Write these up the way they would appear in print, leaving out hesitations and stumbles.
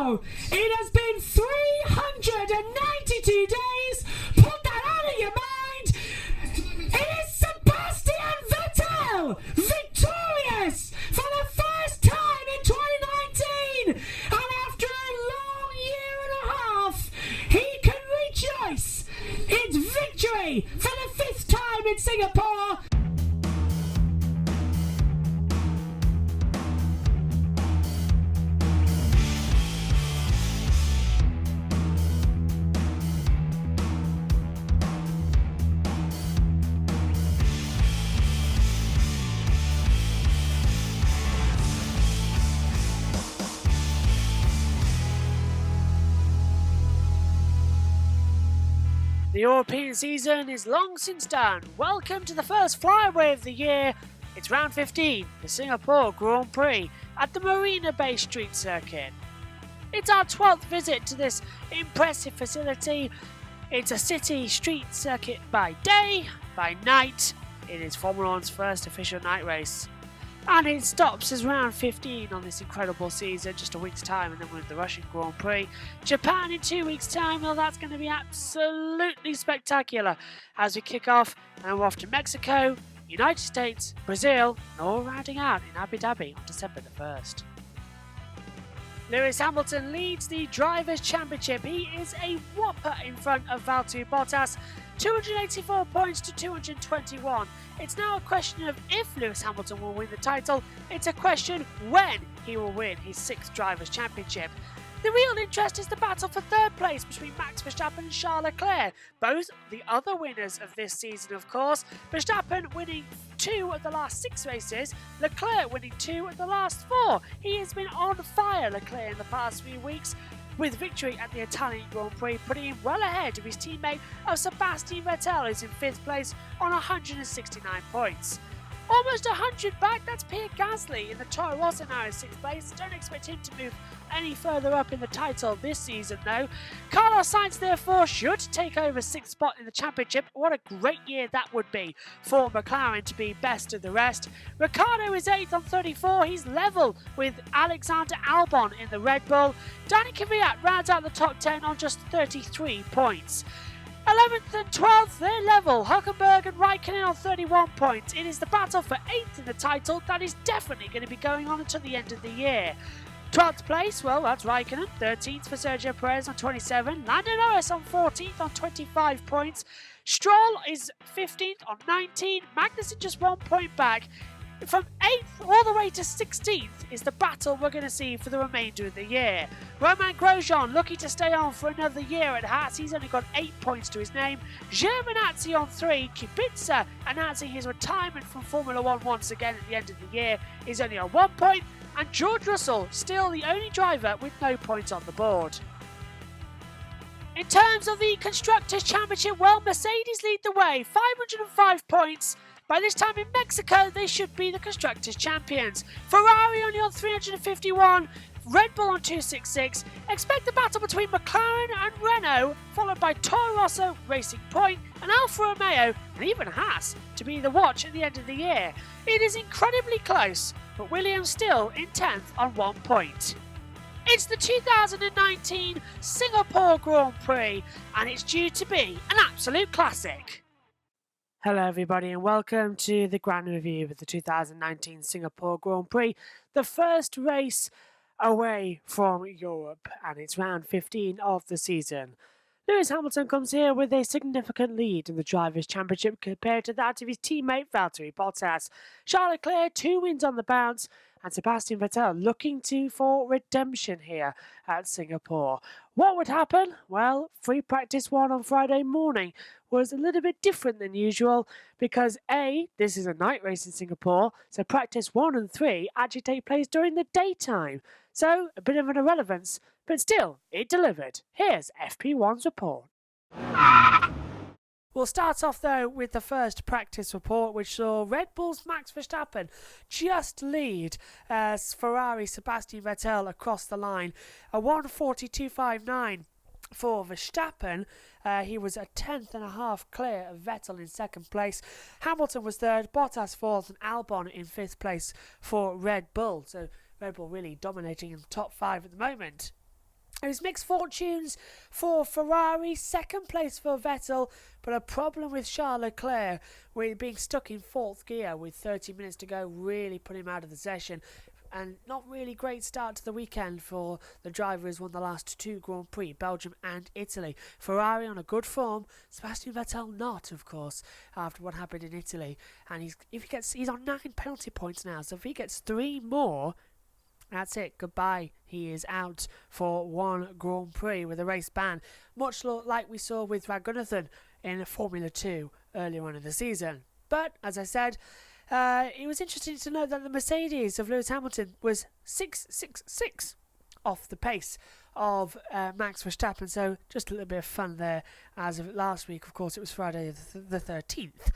go. It has been 392 days. Put that out of your mind. It is Sebastian Vettel, victorious for the first time in 2019. And after a long year and a half, he can rejoice. It's victory for the 5th time in Singapore. The European season is long since done. Welcome to the first flyaway of the year. It's round 15, the Singapore Grand Prix at the Marina Bay Street Circuit. It's our 12th visit to this impressive facility. It's a city street circuit by day, by night. It is Formula One's first official night race. And it stops as round 15 on this incredible season, just a week's time, and then with the Russian Grand Prix. Japan in 2 weeks' time, well, that's going to be absolutely spectacular as we kick off, and we're off to Mexico, United States, Brazil, and all rounding out in Abu Dhabi on December the 1st. Lewis Hamilton leads the Drivers' Championship. He is a whopper in front of Valtteri Bottas, 284 points to 221. It's now a question of if Lewis Hamilton will win the title. It's a question when he will win his 6th Drivers' Championship. The real interest is the battle for 3rd place between Max Verstappen and Charles Leclerc, both the other winners of this season, of course. Verstappen winning 2 of the last 6 races, Leclerc winning 2 of the last 4. He has been on fire, Leclerc, in the past few weeks, with victory at the Italian Grand Prix, putting him well ahead of his teammate of Sebastian Vettel, who's in 5th place on 169 points. Almost 100 back, that's Pierre Gasly in the Toro Rosso now in 6th place. Don't expect him to move any further up in the title this season though. Carlos Sainz therefore should take over 6th spot in the championship. What a great year that would be for McLaren to be best of the rest. Ricciardo is 8th on 34, he's level with Alexander Albon in the Red Bull. Danny Kvyat rounds out the top 10 on just 33 points. 11th and 12th, they're level. Hülkenberg and Raikkonen on 31 points. It is the battle for 8th in the title that is definitely going to be going on until the end of the year. 12th place, well, that's Raikkonen. 13th for Sergio Perez on 27. Lando Norris on 14th on 25 points. Stroll is 15th on 19. Magnussen just 1 point back. From 8th all the way to 16th is the battle we're going to see for the remainder of the year. Romain Grosjean looking to stay on for another year at Haas. He's only got 8 points to his name. Giovinazzi on 3. Kubica announcing his retirement from Formula 1 once again at the end of the year is only on 1 point. And George Russell still the only driver with no points on the board. In terms of the Constructors' Championship, well, Mercedes lead the way, 505 points. By this time in Mexico, they should be the Constructors' Champions. Ferrari only on 351, Red Bull on 266. Expect the battle between McLaren and Renault, followed by Toro Rosso, Racing Point, and Alfa Romeo, and even Haas, to be the watch at the end of the year. It is incredibly close, but Williams still in 10th on 1 point. It's the 2019 Singapore Grand Prix, and it's due to be an absolute classic. Hello everybody and welcome to the Grand Review of the 2019 Singapore Grand Prix, the first race away from Europe, and it's round 15 of the season. Lewis Hamilton comes here with a significant lead in the Drivers' Championship compared to that of his teammate Valtteri Bottas. Charles Leclerc 2 wins on the bounce, and Sebastian Vettel looking for redemption here at Singapore. What would happen? Well, free practice 1 on Friday morning was a little bit different than usual because A, this is a night race in Singapore, so practice 1 and 3 actually take place during the daytime. So, a bit of an irrelevance, but still, it delivered. Here's FP1's report. We'll start off though with the first practice report, which saw Red Bull's Max Verstappen just lead Ferrari's Sebastian Vettel across the line. A 1:42.59 for Verstappen. He was a 10th and a half clear of Vettel in 2nd place. Hamilton was 3rd, Bottas 4th, and Albon in 5th place for Red Bull. So Red Bull really dominating in the top 5 at the moment. It was mixed fortunes for Ferrari, second place for Vettel, but a problem with Charles Leclerc, with being stuck in fourth gear with 30 minutes to go, really put him out of the session. And not really great start to the weekend for the driver who's won the last two Grand Prix, Belgium and Italy. Ferrari on a good form, Sebastian Vettel not, of course, after what happened in Italy. And he's on 9 penalty points now, so if he gets 3 more, that's it, goodbye. He is out for one Grand Prix with a race ban, much like we saw with Raghunathan in Formula 2 earlier on in the season. But, as I said, it was interesting to know that the Mercedes of Lewis Hamilton was 6.66 off the pace of Max Verstappen, so just a little bit of fun there. As of last week, of course, it was Friday the 13th.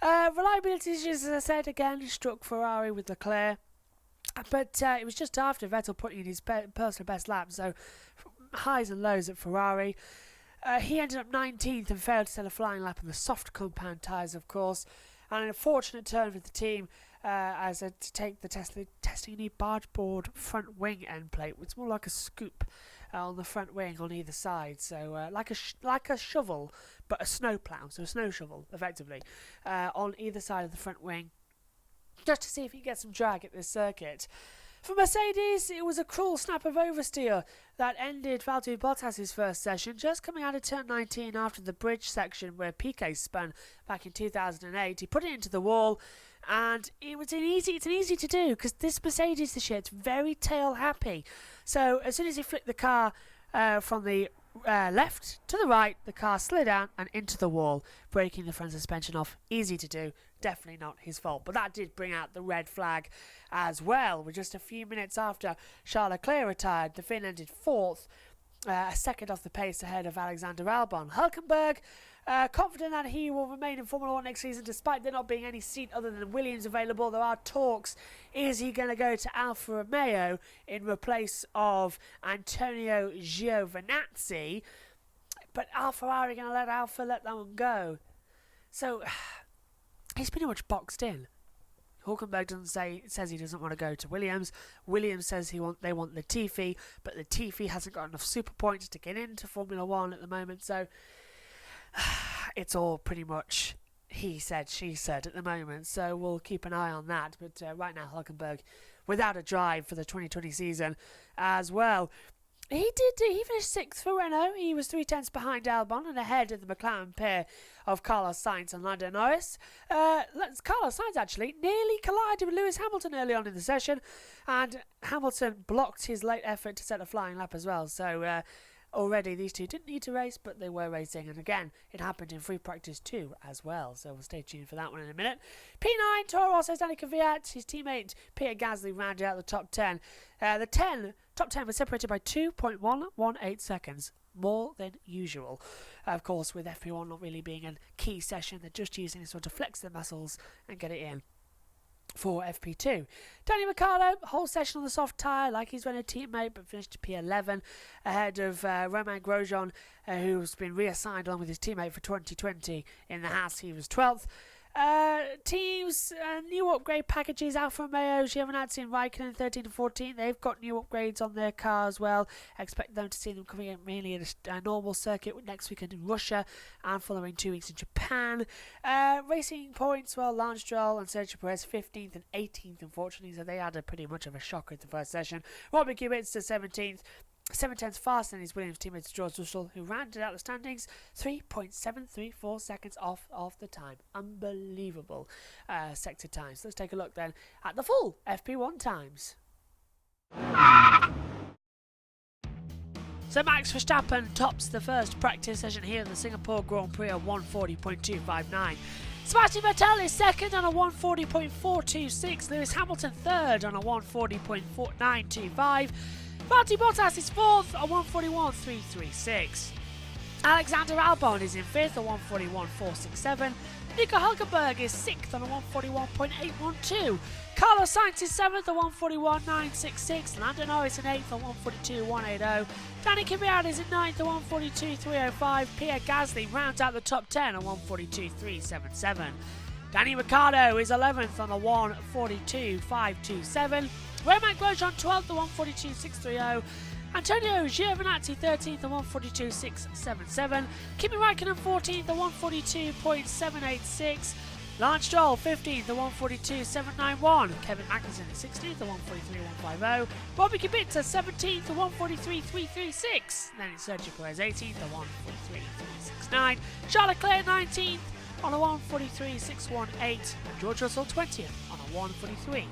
Reliability issues, as I said, again, struck Ferrari with Leclerc. But it was just after Vettel putting in his personal best lap, so highs and lows at Ferrari. He ended up 19th and failed to set a flying lap on the soft compound tyres, of course. And an unfortunate turn for the team as to take the testing you need barge board front wing end plate. It's more like a scoop on the front wing on either side, so like a shovel, but a snow plough, so a snow shovel, effectively, on either side of the front wing, just to see if he can get some drag at this circuit. For Mercedes, it was a cruel snap of oversteer that ended Valtteri Bottas' first session, just coming out of turn 19 after the bridge section where Piquet spun back in 2008. He put it into the wall, and it's an easy to do, because this Mercedes this year, it's very tail happy. So as soon as he flicked the car from the left to the right, the car slid down and into the wall, breaking the front suspension off. Easy to do, definitely not his fault, but that did bring out the red flag as well. With just a few minutes after Charles Leclerc retired, the Finn ended 4th, a second off the pace ahead of Alexander Albon. Hülkenberg, confident that he will remain in Formula 1 next season despite there not being any seat other than Williams available. There are talks, is he going to go to Alfa Romeo in replace of Antonio Giovinazzi? But Alfa are going to let that one go. So he's pretty much boxed in. Hülkenberg says he doesn't want to go to Williams. Williams says they want Latifi, but Latifi hasn't got enough super points to get into Formula 1 at the moment, so it's all pretty much he said, she said at the moment, so we'll keep an eye on that. But right now, Hülkenberg without a drive for the 2020 season as well. He finished 6th for Renault. He was 3/10 behind Albon and ahead of the McLaren pair of Carlos Sainz and Lando Norris. Carlos Sainz actually nearly collided with Lewis Hamilton early on in the session, and Hamilton blocked his late effort to set a flying lap as well. So already these two didn't need to race, but they were racing, and again it happened in free practice 2 as well, so we'll stay tuned for that one in a minute. P9, Toro Rosso's Danny Kvyat, his teammate Pierre Gasly rounded out the top 10. The top 10 was separated by 2.118 seconds, more than usual. Of course, with FP1 not really being a key session, they're just using this one to flex their muscles and get it in for FP2. Daniel Ricciardo, whole session on the soft tyre like he's been a teammate, but finished P11 ahead of Romain Grosjean, who's been reassigned along with his teammate for 2020 in the Haas. He was 12th. Teams, new upgrade packages. Alfa Romeo, Giovinazzi and Raikkonen 13 and 14. They've got new upgrades on their car as well. I expect them to see them coming in mainly at a normal circuit next weekend in Russia and following 2 weeks in Japan. Racing points, well, Lance Stroll and Sergio Perez 15th and 18th, unfortunately, so they had a pretty much of a shocker at the first session. Robert Kubica 17th. 7/10 faster than his Williams teammate George Russell, who rounded out the standings 3.734 seconds off the time. Unbelievable sector times. Let's take a look then at the full FP1 times. So Max Verstappen tops the first practice session here in the Singapore Grand Prix at 140.259. Sebastian Vettel is second on a 140.426. Lewis Hamilton third on a 140.925. Valtteri Bottas is 4th at 141.336. Alexander Albon is in 5th at 141.467. Nico Hülkenberg is 6th on a 141.812. Carlos Sainz is 7th at 141.966. Lando Norris in 8th at 142.180. Danny Kvyat is in 9th at 142.305. Pierre Gasly rounds out the top 10 at 142.377. Danny Ricciardo is 11th on a 142.527. Romain Grosjean 12th at 142.630. Antonio Giovinazzi 13th at 142.677. Kimi Räikkönen 14th at 142.786. Lance Stroll 15th at 142.791. Kevin Magnussen at 16th at 143.150. Bobby Kubica 17th at 143.336. Then it's Sergio Perez 18th at 143.369. Charles Leclerc 19th on a 143.618. And George Russell 20th on a 143.993.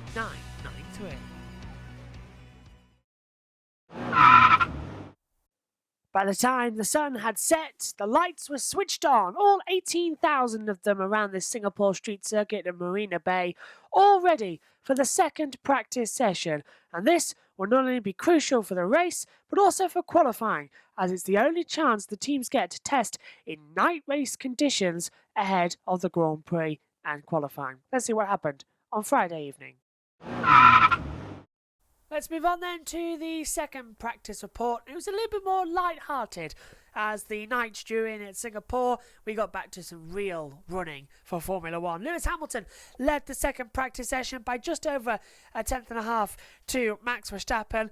By the time the sun had set, the lights were switched on, all 18,000 of them around the Singapore street circuit and Marina Bay, all ready for the second practice session. And this will not only be crucial for the race, but also for qualifying, as it's the only chance the teams get to test in night race conditions ahead of the Grand Prix and qualifying. Let's see what happened on Friday evening. Let's move on then to the second practice report. It was a little bit more light-hearted as the night during at Singapore. We got back to some real running for Formula One. Lewis Hamilton led the second practice session by just over a tenth and a half to Max Verstappen.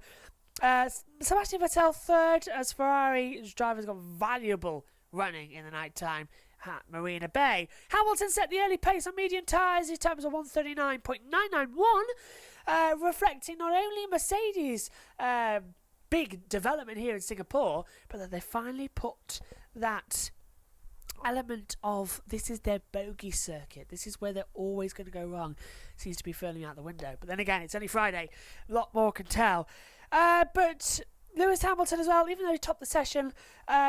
Sebastian Vettel third as Ferrari's drivers got valuable running in the night time at Marina Bay. Hamilton set the early pace on medium tyres. His time was a 139.991. Reflecting not only Mercedes' big development here in Singapore, but that they finally put that element of this is their bogey circuit. This is where they're always going to go wrong. Seems to be firmly out the window. But then again, it's only Friday. A lot more can tell. But Lewis Hamilton as well, even though he topped the session,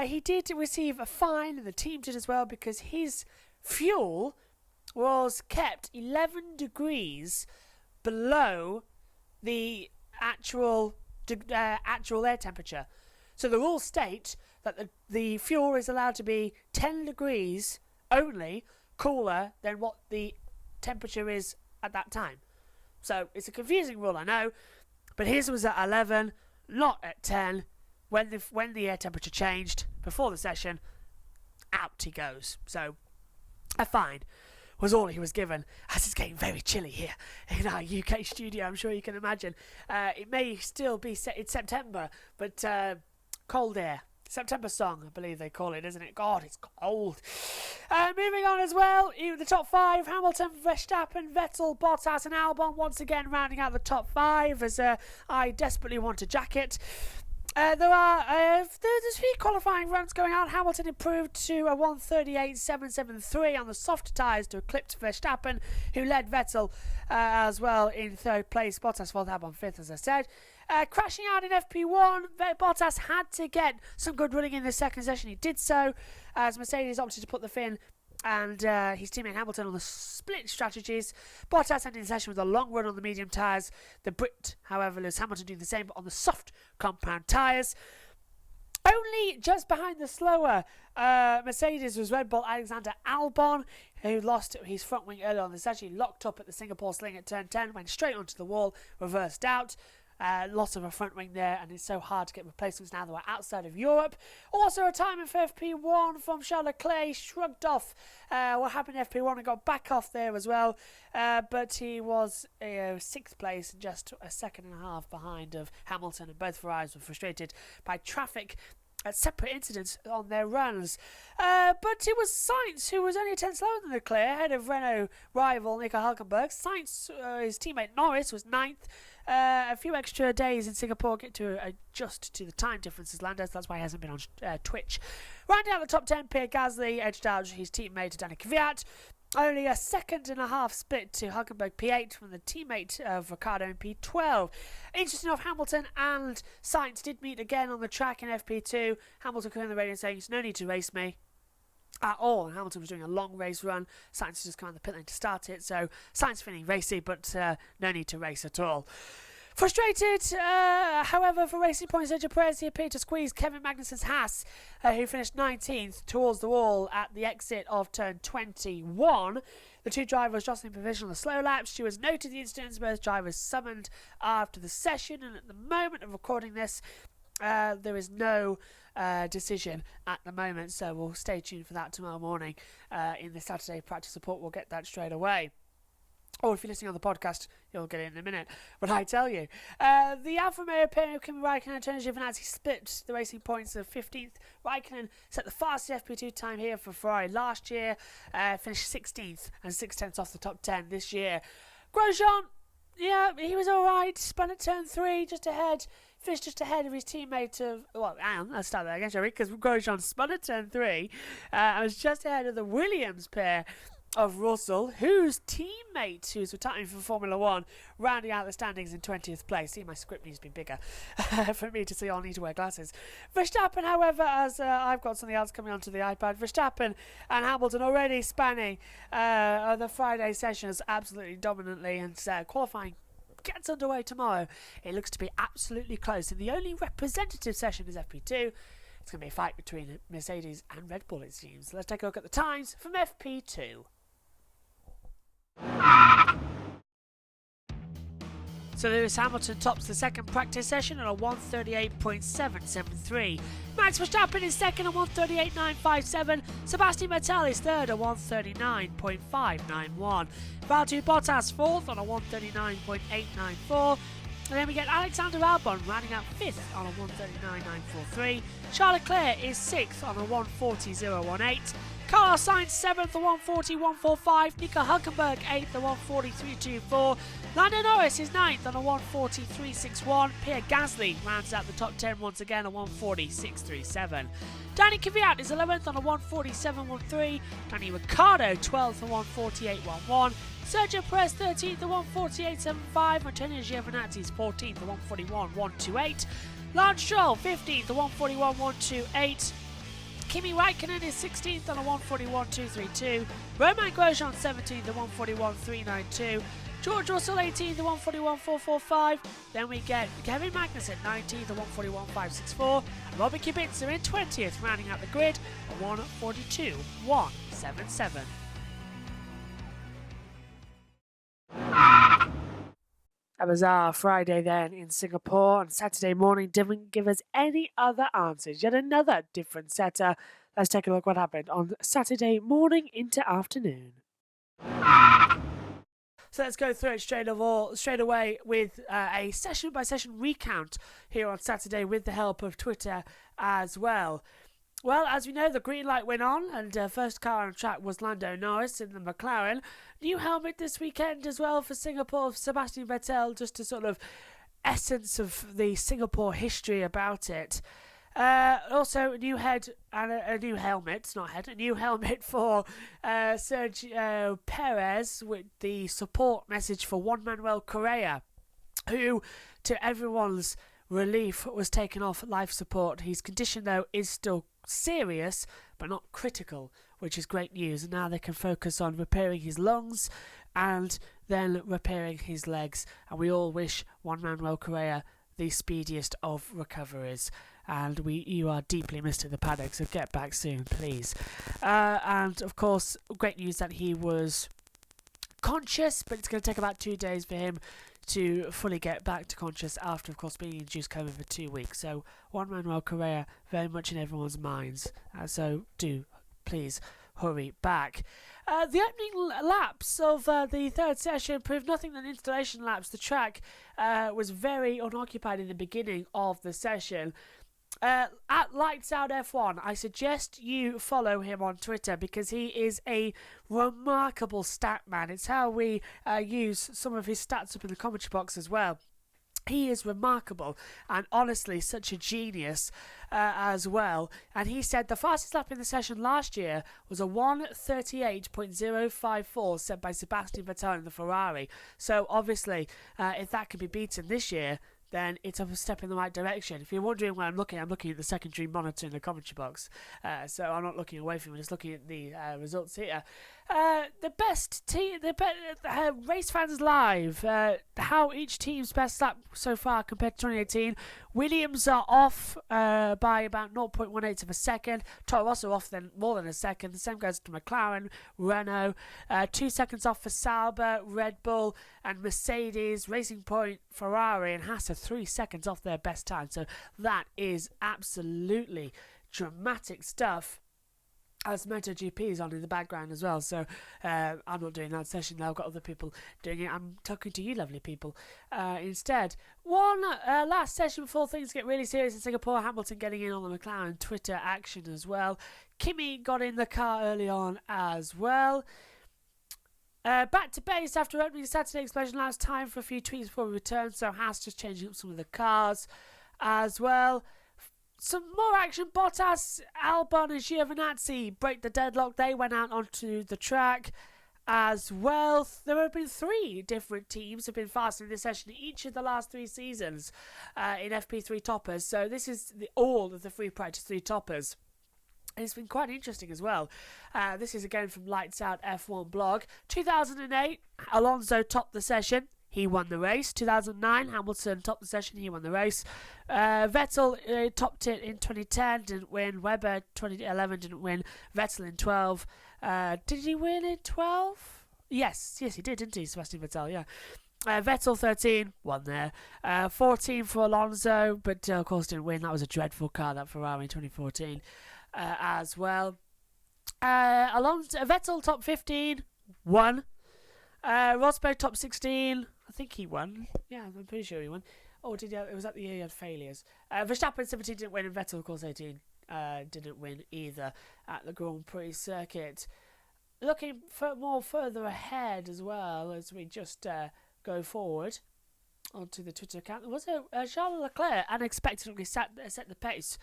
he did receive a fine, and the team did as well, because his fuel was kept 11 degrees below the actual air temperature. So the rules state that the fuel is allowed to be 10 degrees only cooler than what the temperature is at that time. So it's a confusing rule, I know, but his was at 11, not at 10. When the air temperature changed before the session, out he goes. So a fine was all he was given, as it's getting very chilly here in our UK studio, I'm sure you can imagine. It may still be it's September, but cold air. September song, I believe they call it, isn't it? God, it's cold. Moving on as well, in the top five, Hamilton, Verstappen, Vettel, Bottas and Albon once again rounding out the top five as I desperately want a jacket. There's 3 qualifying runs going on. Hamilton improved to a 138.773 on the soft tyres to eclipse Verstappen, who led Vettel as well in third place. Bottas followed up on fifth, as I said. Crashing out in FP1, Bottas had to get some good running in the second session. He did so as Mercedes opted to put the fin and his teammate Hamilton on the split strategies. Bottas ending the session with a long run on the medium tyres. The Brit, however, Lewis Hamilton doing the same but on the soft compound tyres. Only just behind the slower Mercedes was Red Bull Alexander Albon, who lost his front wing earlier on the session. He locked up at the Singapore Sling at turn 10, went straight onto the wall, reversed out. Lots of a front wing there, and it's so hard to get replacements now that we're outside of Europe. Also a time in FP1 from Charles Leclerc. Shrugged off what happened in FP1 and got back off there as well, but he was 6th place, just a second and a half behind of Hamilton, and both Ferraris were frustrated by traffic at separate incidents on their runs. But it was Sainz who was only a tenth slower than Leclerc, ahead of Renault rival Nico Hülkenberg. Sainz, his teammate Norris, was 9th. A few extra days in Singapore get to adjust to the time differences, Landers. That's why he hasn't been on Twitch. Rounding out the top 10, Pierre Gasly edged out his teammate Danny Kvyat. Only a second and a half split to Hülkenberg P8 from the teammate of Ricciardo in P12. Interesting enough, Hamilton and Sainz did meet again on the track in FP2. Hamilton came on the radio saying, "There's no need to race me at all." And Hamilton was doing a long race run. Sainz just come on the pit lane to start it. So Sainz feeling racy, but no need to race at all. Frustrated, however, for Racing Point, Sergio Perez, he appeared to squeeze Kevin Magnussen's Haas, who finished 19th, towards the wall at the exit of turn 21. The two drivers jostling position on the slow laps. She was noted the incidents, both drivers summoned after the session, and at the moment of recording this, there is no decision at the moment, so we'll stay tuned for that tomorrow morning in the Saturday practice report. We'll get that straight away. or if you're listening on the podcast, you'll get it in a minute when I tell you. The Alfa Romeo pair of Kimi Raikkonen and Antonio Giovinazzi split the racing points of 15th. Raikkonen set the fastest FP2 time here for Ferrari last year, finished 16th and 6/10 off the top 10 this year. Grosjean, yeah, he was alright, spun at turn 3, finished just ahead of his teammate hang on, let's start that again, shall we? Because Grosjean spun at turn 3, and was just ahead of the Williams pair of Russell, whose teammate, who's retiring from Formula 1, rounding out the standings in 20th place. See, my script needs to be bigger for me to see. I'll need to wear glasses. Verstappen, however, as I've got something else coming onto the iPad, Verstappen and Hamilton already spanning the Friday sessions absolutely dominantly, and qualifying gets underway tomorrow. It looks to be absolutely close, and the only representative session is FP2. It's going to be a fight between Mercedes and Red Bull, it seems. Let's take a look at the times from FP2. So Lewis Hamilton tops the second practice session at a 1:38.773. Max Verstappen is second at 1:38.957. Sebastian Vettel is third at 1:39.591. Valtteri Bottas fourth on a 1:39.894. And then we get Alexander Albon rounding out 5th on a 1:39.943. Charles Leclerc is 6th on a 1:40.018. Carlos Sainz 7th at 1:40.145. Nico Hülkenberg 8th at 1:43.224. Lando Norris is 9th on a 1:43.61. Pierre Gasly rounds out the top 10 once again at 1:46.37. Danny Kvyat is 11th on a 1:47.13. Danny Ricciardo 12th at 1:48.11. Sergio Perez 13th at 1:48.75. Antonio Giovinazzi is 14th at 1:41.128. Lance Stroll 15th at 1:41.128. Kimi Raikkonen is 16th on a 1:41.232. Romain Grosjean 17th at 1:41.392. George Russell 18th at 1:41.445. Then we get Kevin Magnussen 19th at 1:41.564. And Robin Kubica in 20th, rounding out the grid at 1:42.177. That was our Friday then in Singapore, and Saturday morning didn't give us any other answers. Yet another different setter. Let's take a look what happened on Saturday morning into afternoon. So let's go through it straight away with a session-by-session recount here on Saturday with the help of Twitter as well. Well, as we know, the green light went on, and first car on track was Lando Norris in the McLaren. New helmet this weekend as well for Singapore, Sebastian Vettel, just a sort of essence of the Singapore history about it. Also, a new head and a new helmet, a new helmet for Sergio Perez with the support message for Juan Manuel Correa, who, to everyone's relief, was taken off life support. His condition, though, is still serious but not critical, which is great news, and now they can focus on repairing his lungs and then repairing his legs, and we all wish Juan Manuel Correa the speediest of recoveries, and you are deeply missed at the paddock, so get back soon, please. And of course, great news that he was conscious, but it's going to take about 2 days for him to fully get back to conscious after, of course, being induced coma for 2 weeks. So Juan Manuel Correa very much in everyone's minds. So do please hurry back. The opening laps of the third session proved nothing than installation laps. The track was very unoccupied in the beginning of the session. At Lights Out F1, I suggest you follow him on Twitter because he is a remarkable stat man. It's how we use some of his stats up in the commentary box as well. He is remarkable and honestly such a genius as well. And he said the fastest lap in the session last year was a 1:38.054 set by Sebastian Vettel in the Ferrari. So obviously, if that can be beaten this year, then it's a step in the right direction. If you're wondering where I'm looking at the secondary monitor in the commentary box. So I'm not looking away from it, just looking at the results here. The best team, Race Fans Live, how each team's best lap so far compared to 2018. Williams are off by about 0.18 of a second. Toro Rosso off then more than a second. The same goes to McLaren, Renault. 2 seconds off for Sauber, Red Bull, and Mercedes. Racing Point, Ferrari, and Haas are 3 seconds off their best time. So that is absolutely dramatic stuff. as MotoGP is on in the background as well, so I'm not doing that session now. I've got other people doing it. I'm talking to you lovely people instead. One last session before things get really serious in Singapore. Hamilton getting in on the McLaren Twitter action as well. Kimi got in the car early on as well. Back to base after opening Saturday explosion. Now it's time for a few tweaks before we return, so Haas just changing up some of the cars as well. Some more action. Bottas, Albon and Giovinazzi break the deadlock. They went out onto the track as well. There have been 3 different teams have been fast in this session each of the last 3 seasons in FP3 toppers. So this is all of the free practice 3 toppers. And it's been quite interesting as well. This is again from Lights Out F1 blog. 2008, Alonso topped the session. He won the race. 2009, Hamilton topped the session. He won the race. Vettel topped it in 2010, didn't win. Webber 2011 didn't win. Vettel in 12. Did he win in 12? Yes, he did, didn't he, Sebastian Vettel? Yeah. Vettel 13 won there. 14 for Alonso, but of course didn't win. That was a dreadful car, that Ferrari in 2014 as well. Vettel top 15 won. Rosberg top 16. I think he won. Yeah, I'm pretty sure he won. Oh, did he? It was at the year he had failures. Verstappen 17 didn't win, and Vettel, of course, 18 didn't win either at the Grand Prix circuit. Looking more further ahead as well as we just go forward onto the Twitter account. There was Charles Leclerc unexpectedly set the pace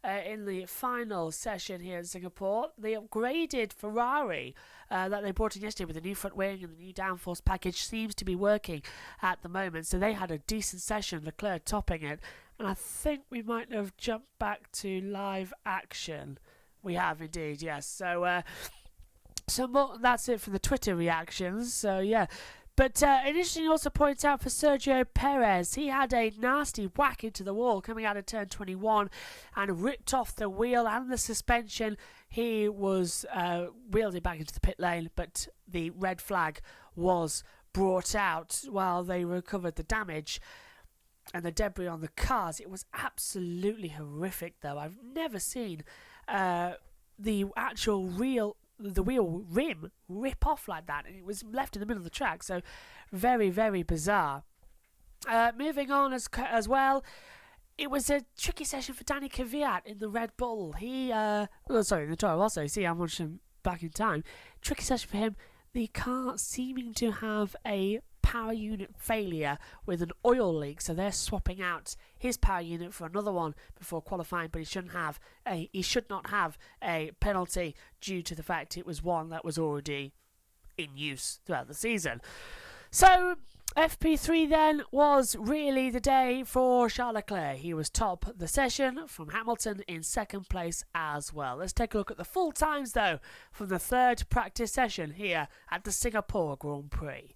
in the final session here in Singapore. The upgraded Ferrari that they brought in yesterday with the new front wing and the new downforce package seems to be working at the moment. So they had a decent session, Leclerc topping it. And I think we might have jumped back to live action. We have indeed, yes. So that's it for the Twitter reactions. So yeah. But interesting also point out for Sergio Perez, he had a nasty whack into the wall coming out of turn 21 and ripped off the wheel and the suspension. He was wheeled it back into the pit lane, but the red flag was brought out while they recovered the damage and the debris on the cars. It was absolutely horrific, though. I've never seen the actual the wheel rim rip off like that, and it was left in the middle of the track, so very, very bizarre. Moving on as well, it was a tricky session for Danny Kvyat in the Red Bull. In the Toro Rosso. See how much back in time. Tricky session for him. The car seeming to have a power unit failure with an oil leak, so they're swapping out his power unit for another one before qualifying, but he should not have a penalty due to the fact it was one that was already in use throughout the season. So FP3 then was really the day for Charles Leclerc. He was top the session from Hamilton in second place as well. Let's take a look at the full times though from the third practice session here at the Singapore Grand Prix.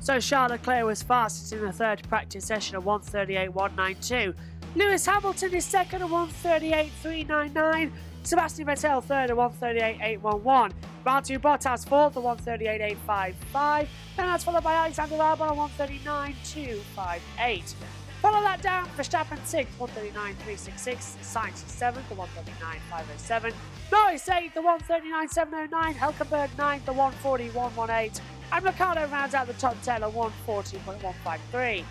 So Charles Leclerc was fastest in the third practice session at 1:38.192. Lewis Hamilton is second at 1:38.399. Sebastian Vettel third at 1:38.811. Valtteri Bottas fourth at 1:38.855. Then that's followed by Alexander Albon at 1:39.258. Follow that down, Verstappen 6th, 1:39.366. Sainz 7th, 1:39.507. Norris 8th, 1:39.709. Hülkenberg 9th, 1:40.118. And Ricciardo rounds out the top 10 at 1:40.153.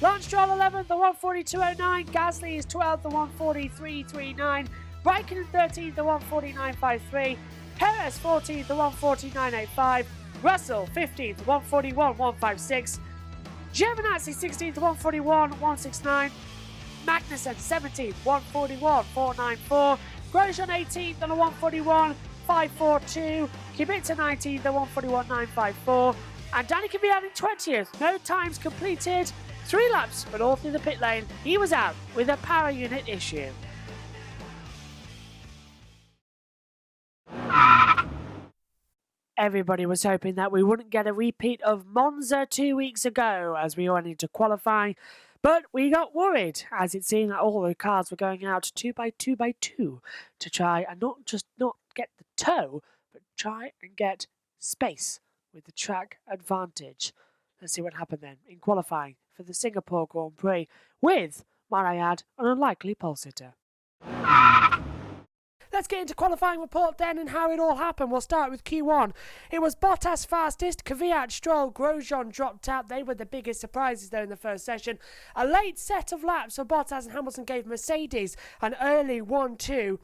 Lance Stroll 11th, 1:42.09. Gasly is 12th, 1:43.39. Raikkonen 13th, 1:49.53. Perez 14th, 1:49.85. Russell 15th, 1:41.156. Giovinazzi 16th, 1:41.169. Magnussen 17th, 1:41.494. Grosjean 18th on a 1:41.542. Kubica 19th at 1:41.954. And Danny Kvyat in 20th. No times completed. 3 laps, but all through the pit lane. He was out with a power unit issue. Everybody was hoping that we wouldn't get a repeat of Monza 2 weeks ago as we went into qualifying, but we got worried as it seemed that all the cars were going out 2 by 2 by 2 to try and not get the toe, but try and get space with the track advantage. Let's see what happened then in qualifying for the Singapore Grand Prix with, might I add, an unlikely pole sitter. Let's get into qualifying report then and how it all happened. We'll start with Q1. It was Bottas fastest, Kvyat, Stroll, Grosjean dropped out. They were the biggest surprises there in the first session. A late set of laps for Bottas and Hamilton gave Mercedes an early 1-2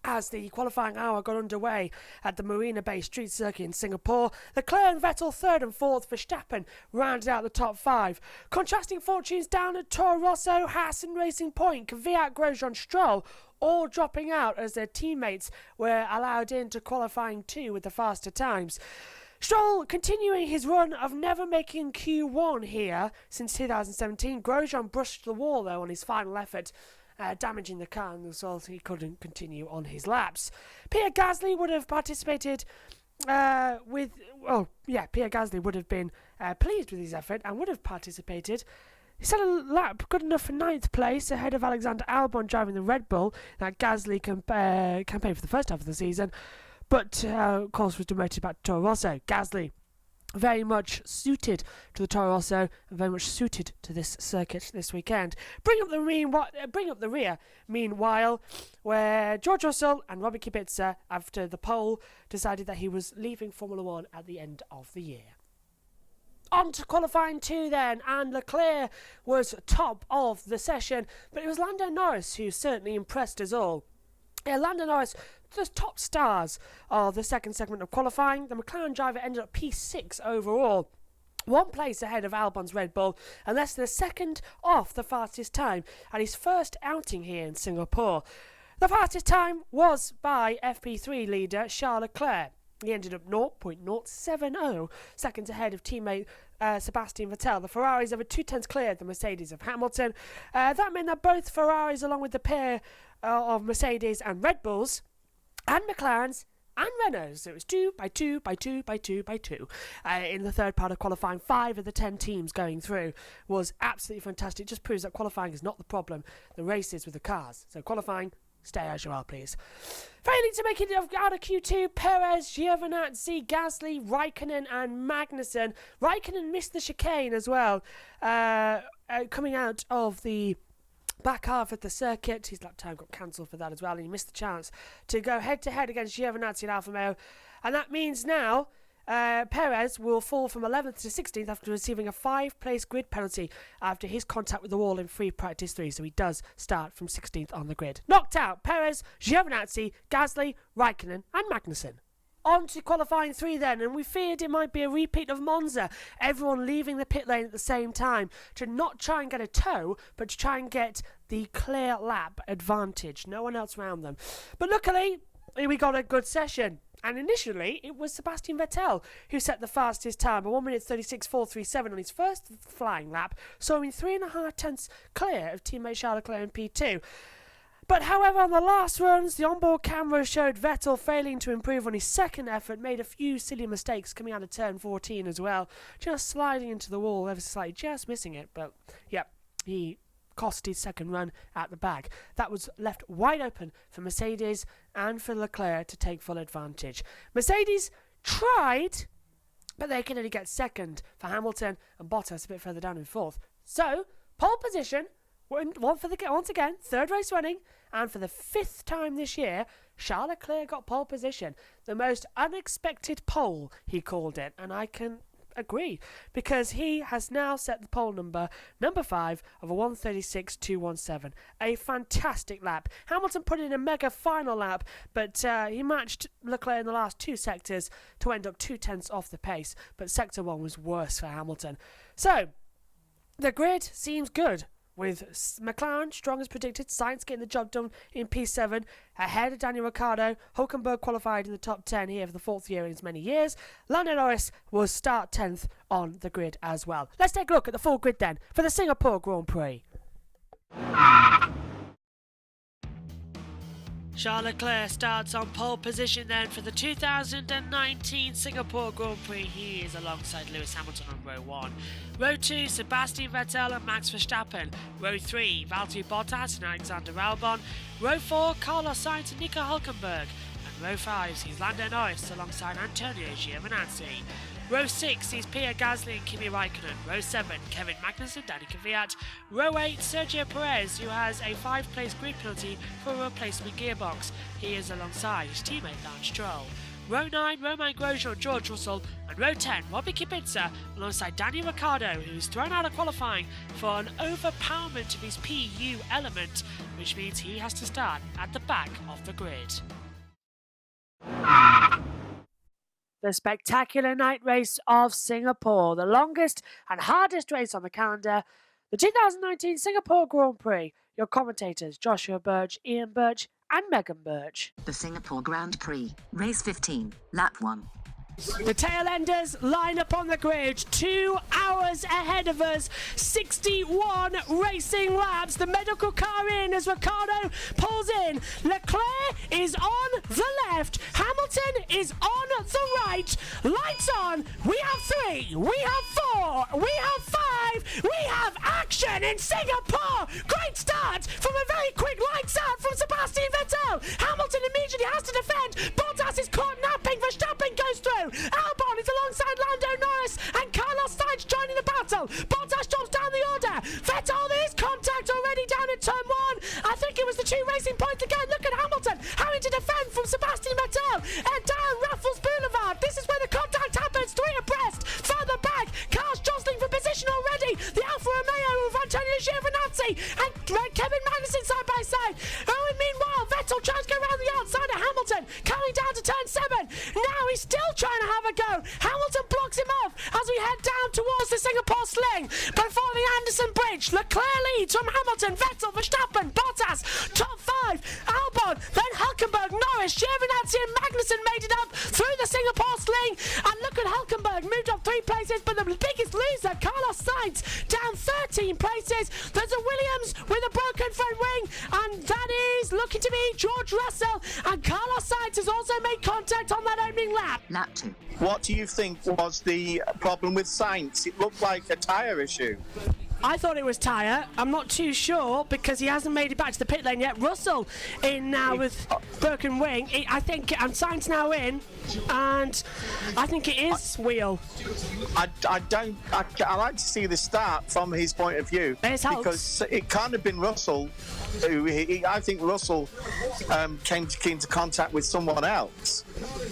as the qualifying hour got underway at the Marina Bay Street Circuit in Singapore. Leclerc and Vettel third and fourth. Verstappen rounded out the top five. Contrasting fortunes down at Toro Rosso, Haas and Racing Point, Kvyat, Grosjean, Stroll all dropping out as their teammates were allowed into qualifying 2 with the faster times. Stroll continuing his run of never making Q1 here since 2017. Grosjean brushed the wall though on his final effort, damaging the car, and the result he couldn't continue on his laps. Pierre Gasly would have participated Pierre Gasly would have been pleased with his effort and would have participated. He set a lap good enough for 9th place ahead of Alexander Albon driving the Red Bull that Gasly campaigned for the first half of the season, but of course was demoted back to Toro Rosso. Gasly very much suited to the Toro Rosso and very much suited to this circuit this weekend. Bring up the rear, meanwhile, where George Russell and Robert Kubica, after the pole, decided that he was leaving Formula 1 at the end of the year. On to qualifying 2 then, and Leclerc was top of the session, but it was Lando Norris who certainly impressed us all. Lando Norris, the top stars of the second segment of qualifying. The McLaren driver ended up P6 overall, 1 place ahead of Albon's Red Bull and less than a second off the fastest time at his first outing here in Singapore. The fastest time was by FP3 leader Charles Leclerc. He ended up 0.070 seconds ahead of teammate Sebastian Vettel. The Ferraris over 2/10 cleared the Mercedes of Hamilton. That meant that both Ferraris, along with the pair of Mercedes and Red Bulls, and McLarens and Renaults, so it was 2 by 2 by 2 by 2 by 2 in the third part of qualifying. 5 of the 10 teams going through was absolutely fantastic. It just proves that qualifying is not the problem. The race is with the cars. So qualifying, stay as you are, please. Failing to make it out of Q2, Perez, Giovinazzi, Gasly, Raikkonen and Magnussen. Raikkonen missed the chicane as well, coming out of the back half of the circuit. His lap time got cancelled for that as well, and he missed the chance to go head-to-head against Giovinazzi and Alfa Romeo. And that means now Perez will fall from 11th to 16th after receiving a 5-place grid penalty after his contact with the wall in free practice 3, so he does start from 16th on the grid. Knocked out Perez, Giovinazzi, Gasly, Raikkonen and Magnussen. On to qualifying 3 then, and we feared it might be a repeat of Monza. Everyone leaving the pit lane at the same time to not try and get a tow, but to try and get the clear lap advantage. No one else around them. But luckily, we got a good session. And initially, it was Sebastian Vettel who set the fastest time, a 1:36.437 on his first flying lap, so him 3.5 tenths clear of teammate Charles Leclerc in P2. But however, on the last runs, the onboard camera showed Vettel failing to improve on his second effort, made a few silly mistakes coming out of turn 14 as well, just sliding into the wall ever so slightly, just missing it, but yeah, he cost his second run at the back. That was left wide open for Mercedes and for Leclerc to take full advantage. Mercedes tried, but they could only get second for Hamilton and Bottas a bit further down in fourth. So, pole position, once again, third race running, and for the 5th time this year, Charles Leclerc got pole position. The most unexpected pole, he called it, and I can agree, because he has now set the pole number 5 of a 1:36.217. A fantastic lap. Hamilton put in a mega final lap, but he matched Leclerc in the last 2 sectors to end up 2 tenths off the pace, but sector 1 was worse for Hamilton. So, the grid seems good, with McLaren strong as predicted, Sainz getting the job done in P7 ahead of Daniel Ricciardo. Hulkenberg qualified in the top 10 here for the 4th year in as many years. Lando Norris will start 10th on the grid as well. Let's take a look at the full grid then for the Singapore Grand Prix. Charles Leclerc starts on pole position then for the 2019 Singapore Grand Prix. He is alongside Lewis Hamilton on row 1. Row 2, Sebastian Vettel and Max Verstappen. Row 3, Valtteri Bottas and Alexander Albon. Row 4, Carlos Sainz and Nico Hulkenberg. And row 5 sees Lando Norris alongside Antonio Giovinazzi. Row 6 is Pierre Gasly and Kimi Raikkonen. Row 7, Kevin Magnussen, Danny Kvyat. Row 8, Sergio Perez, who has a 5-place grid penalty for a replacement gearbox. He is alongside his teammate Lance Stroll. Row 9, Romain Grosjean, George Russell, and Row 10, Robbie Kubica, alongside Daniel Ricciardo, who was thrown out of qualifying for an overpowerment of his PU element, which means he has to start at the back of the grid. The spectacular night race of Singapore, the longest and hardest race on the calendar, the 2019 Singapore Grand Prix. Your commentators, Joshua Birch, Ian Birch, and Megan Birch. The Singapore Grand Prix, race 15, lap 1. The tail enders line up on the grid, 2 hours ahead of us, 61 racing laps. The medical car in as Ricciardo pulls in. Leclerc is on the left, Hamilton is on the right. Lights on, we have 3, we have 4, we have 5, we have action in Singapore. Great start from a very quick lights out from Sebastian Vettel. Hamilton immediately has to defend. Bottas is caught napping, Verstappen goes through. Albon is alongside Lando Norris and Carlos Sainz joining the battle. Bottas drops down the order. Vettel, there is contact already down in turn 1. I think it was the 2 racing points again. Look at Hamilton having to defend from Sebastian Vettel and down Raffles Boulevard. This is where the contact happens, 3 abreast. Further back, cars jostling for position already. The Alfa Romeo of Antonio Giovinazzi and Kevin Magnussen side by side. Oh, and meanwhile, Vettel tries to go around the outside of Hamilton, coming down to turn 7. Now he's still trying to have a go. Hamilton blocks him off as we head down towards the Singapore Sling. Before the Anderson Bridge, Leclerc leads from Hamilton, Vettel, Verstappen, Bottas, top 5, Albon, then Hülkenberg, Norris, Giovinazzi and Magnussen made it up through the Singapore Sling. And look at Hülkenberg, moved up 3 places, but the biggest loser, Carlos Sainz, down 13 places. There's a Williams with a broken front wing, and that is looking to be George Russell. And Carlos Sainz has also made contact on that opening lap. Lap 2. What do you think was the problem with Sainz? It looked like a tyre issue. I thought it was tyre. I'm not too sure because he hasn't made it back to the pit lane yet. Russell in now with broken wing. I think, and Sainz now in, and I think it is wheel. I like to see the start from his point of view because it can't have been Russell. I think Russell came into contact with someone else.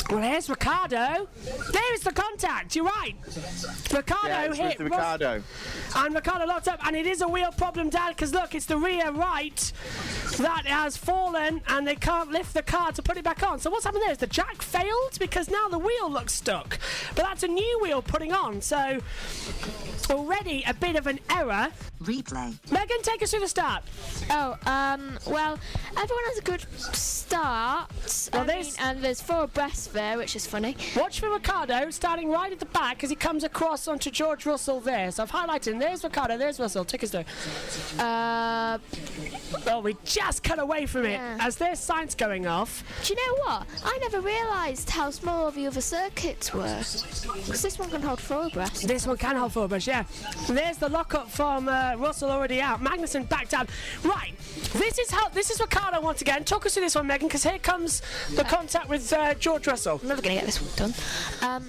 Well, here's Ricciardo. There is the contact. You're right. Ricciardo hit Ricciardo. And Ricciardo locked up, and it is a wheel problem, Dad, because look, it's the rear right that has fallen, and they can't lift the car to put it back on. So what's happened there is the jack failed because now the wheel looks stuck. But that's a new wheel putting on, so already a bit of an error. Replay. Megan, take us through the start. Well, everyone has a good start. And there's 4 abreast there, which is funny. Watch for Ricciardo starting right at the back as he comes across onto George Russell there. So I've highlighted him. There's Ricciardo, there's Russell. Take us through. Well, we just cut away from it as there's Sainz going off. Do you know what? I never realised how small the other circuits were. Because this one can hold 4 abreast. This one can hold 4 abreast, yeah. There's the lockup from Russell already out. Magnussen back down. Right, this is Ricciardo once again. Talk us through this one, Megan, because here comes the contact with George Russell. I'm never going to get this one done.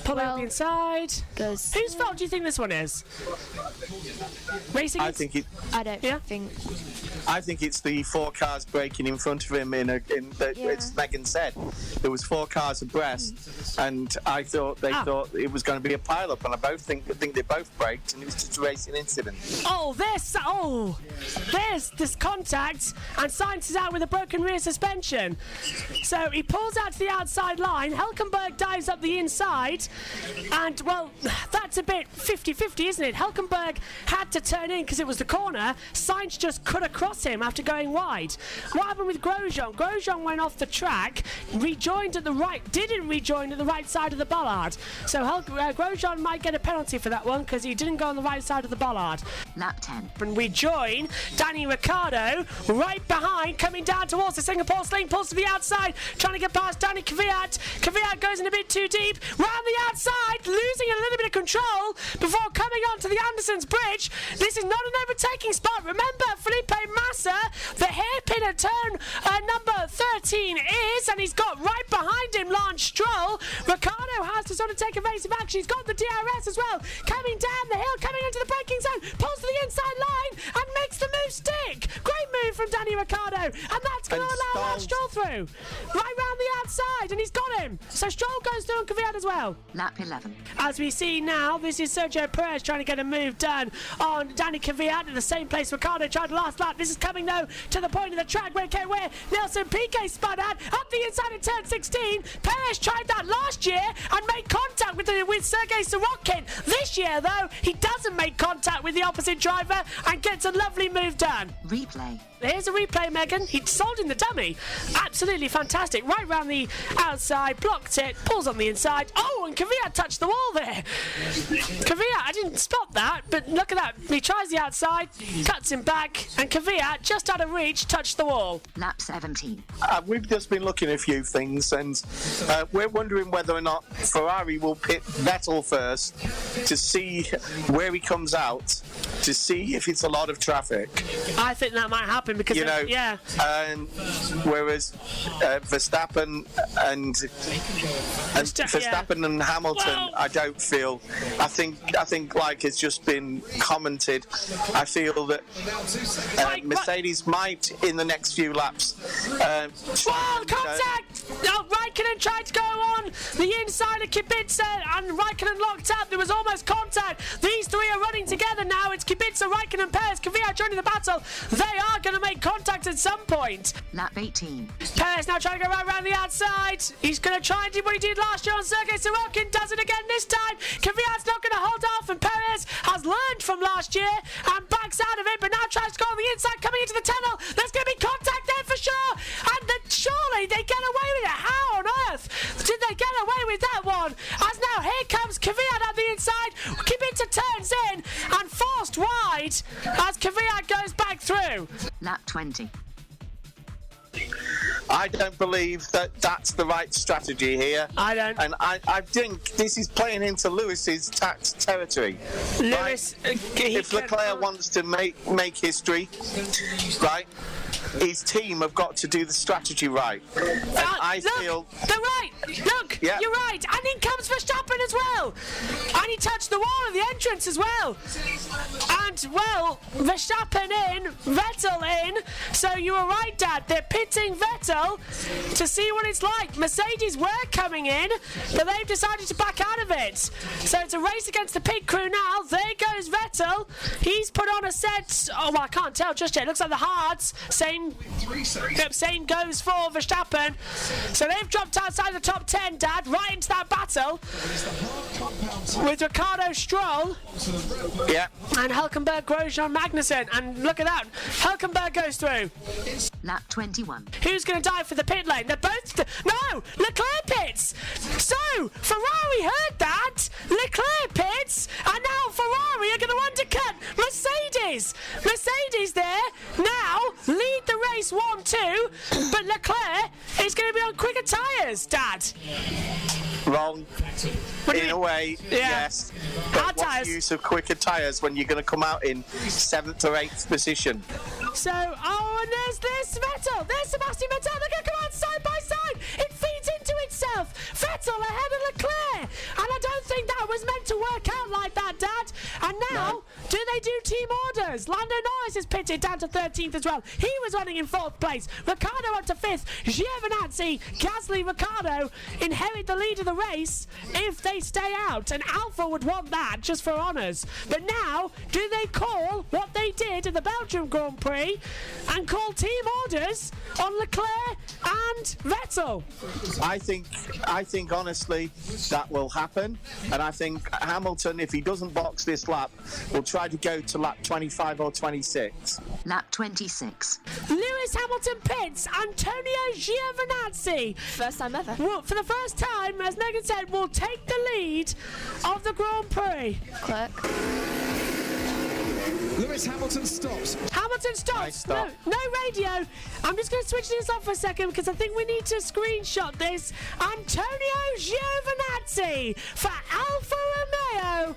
Pull up the inside. Whose fault do you think this one is? Racing? I think it. I don't think. I think it's the 4 cars braking in front of him. As Megan said, there was 4 cars abreast, and I thought they thought it was going to be a pile-up, and I think they both braked, and it was just a racing incident. There's this contact, and Sainz is out with a broken rear suspension. So he pulls out to the outside line. Hülkenberg dives up the inside, and well, that's a bit 50-50, isn't it? Hülkenberg had to turn in because it was the corner. Sainz just cut across him after going wide. What happened with Grosjean? Grosjean went off the track, didn't rejoin at the right side of the bollard. So Grosjean might get a penalty for that one because he didn't go on the right side of the bollard. Lap 10. And we join Danny Ricciardo right behind, coming down towards the Singapore Sling, pulls to the outside, trying to get past Danny Kvyat. Kvyat goes in a bit too deep, round the outside, losing a little bit of control before coming onto the Anderson's bridge. This is not an overtaking spot. Remember, Felipe Massa, the hairpin at turn number 13 is, and he's got right behind him Lance Stroll. Ricciardo has to sort of take evasive action. He's got the DRS as well. Coming down the hill, coming into the braking zone, pulls to the inside line and makes the move stick. Great move from Danny Ricciardo, and that's going to allow Lance Stroll through. Right round the outside, and he's got him. So Stroll goes through and Kvyat as well. Lap 11. As we see now, this is Sergio Perez trying to get a move done on Danny Kvyat in the same place Ricciardo tried last lap. This is coming though to the point of the track where Nelson Piquet spun out up the inside of turn 16. Perez tried that last year and made contact with Sergei Sorokin. This year though, he doesn't make contact with the opposite driver and gets a lovely move done. Replay. Here's a replay, Megan. He sold in the dummy. Absolutely fantastic. Right round the outside, blocked it, pulls on the inside. Oh, and Kvyat touched the wall there. Kvyat, I didn't spot that, but look at that. He tries the outside, cuts him back, and Kvyat, just out of reach, touched the wall. Lap 17. We've just been looking at a few things, and we're wondering whether or not Ferrari will pit Vettel first to see where he comes out, to see if it's a lot of traffic. I think that might happen because, yeah. And whereas Verstappen and Verstappen and Hamilton, Whoa. I don't feel. I think like it's just been commented. I feel that Mercedes might in the next few laps. Contact! No, Raikkonen tried to go on the inside of Kubica and Raikkonen locked up. There was almost contact. These three are running together now. It's Kubica, Raikkonen, Perez, Kvyat joining the battle. They are going to make contact at some point. Lap 18. Perez now trying to go right around the outside. He's going to try and do what he did last year on Sergei Sorokin. Does it again this time. Kvyat's not going to hold off, and Perez has learned from last year and backs out of it, but now tries to go on the inside, coming into the tunnel. There's going to be contact there for sure. And surely they get away with it. How on earth did they get away with that one? As now here comes Kvyat at the inside. Kubica turns in and forced wide as Kvyat goes back through. Lap 20. I don't believe that that's the right strategy here. I don't. And I think this is playing into Lewis's tax territory. Lewis, right? If Leclerc wants to make history, right, his team have got to do the strategy right. And I feel they're right. Look, yeah. You're right. And in comes Verstappen as well. And he touched the wall at the entrance as well. And well, Verstappen in, Vettel in. So you were right, Dad. They're pitting Vettel to see what it's like. Mercedes were coming in, but they've decided to back out of it. So it's a race against the pit crew now. There goes Vettel. He's put on a set. Oh, well, I can't tell just yet. It looks like the hards. Same goes for Verstappen. So they've dropped outside the top 10, Dad, right into that battle with Ricciardo, Stroll, yeah, and Hülkenberg, Grosjean, Magnussen. And look at that, Hülkenberg goes through. Lap 21. Who's going to die for the pit lane? They're both... No! Leclerc pits! So, Ferrari heard that! Leclerc pits! And now Ferrari are going to undercut Mercedes! Mercedes there now lead the race 1-2, but Leclerc is going to be on quicker tyres, Dad. wrong. In a way, yes. But what's the use of quicker tyres when you're going to come out in 7th or 8th position? So, and there's Vettel. There's Sebastian Vettel. They're going to come out side by side. It feeds into itself. Vettel ahead of Leclerc. And I don't think that was meant to work out like that, Dad. And now, do they do team orders? Lando Norris is pitted down to 13th as well. He was running in 4th place. Ricciardo up to 5th. Giovinazzi, Gasly, Ricciardo inherit the lead of the race if they stay out. And Alpha would want that just for honours. But now, do they call what they did in the Belgium Grand Prix and call team orders on Leclerc and Vettel? I think honestly that will happen, and I think Hamilton, if he doesn't box this lap, will try to go to lap 25 or 26. Lap 26. Lewis Hamilton pits. Antonio Giovinazzi, First time ever. well, for the first time, as Megan said, will take the lead of the Grand Prix. Clerk. Lewis Hamilton stops. Hamilton stops. Nice stop. No radio. I'm just going to switch this off for a second because I think we need to screenshot this. Antonio Giovinazzi for Alfa Romeo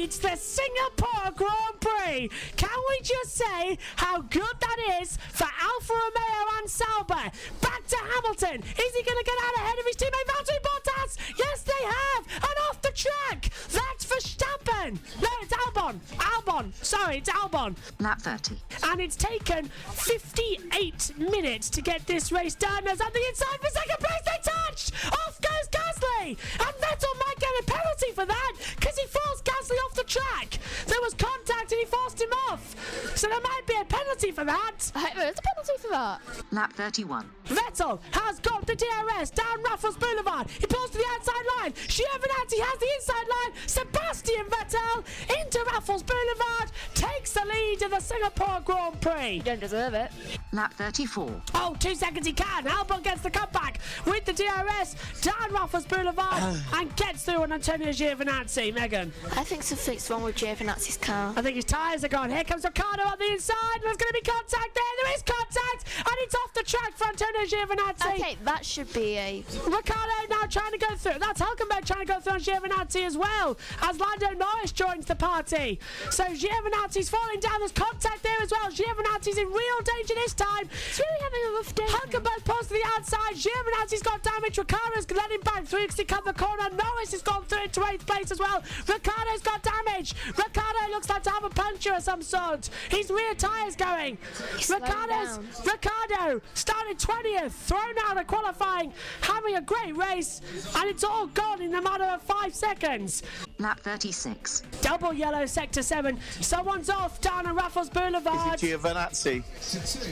It's the Singapore Grand Prix. Can we just say how good that is for Alfa Romeo and Sauber? Back to Hamilton. Is he going to get out ahead of his teammate Valtteri Bottas? Yes, they have. And off the track. That's Verstappen. No, it's Albon. Sorry, it's Albon. Lap 30. And it's taken 58 minutes to get this race done. As on the inside for second place, they touched. Off goes Gasly. And Vettel might get a penalty for that because he forced Gasly off the track. There was contact and he forced him off. So there might be a penalty for that. There's a penalty for that. Lap 31. Vettel has got the DRS down Raffles Boulevard. He pulls to the outside line. Giovinazzi has the inside line. Sebastian Vettel into Raffles Boulevard takes the lead in the Singapore Grand Prix. You don't deserve it. Lap 34. Oh, 2 seconds he can. Albon gets the comeback with the DRS down Raffles Boulevard and gets through on Antonio Giovinazzi. Megan. I think something's wrong with Giovinazzi's car. I think his tyres are gone. Here comes Ricciardo on the inside. There's going to be contact there. There is contact. And it's off the track for Antonio Giovinazzi. Okay, that should be a... Ricciardo now trying to go through. That's Hülkenberg trying to go through on Giovinazzi as well, as Lando Norris joins the party. So Giovinazzi's falling down. There's contact there as well. Giovinazzi's in real danger this time. He's really having a rough day. Hülkenberg pulls to the outside. Giovinazzi's got damage. Ricciardo's let him back through because he cut the corner. Norris has gone through into 8th place as well. Ricciardo's got damage. Ricciardo looks like to have a puncture of some sort. His rear tyre's going. Ricciardo started 20th, thrown out of qualifying, having a great race, and it's all gone in the matter of 5 seconds. Lap 36. Double yellow sector 7. Someone's off down on Raffles Boulevard. Is it Giovinazzi?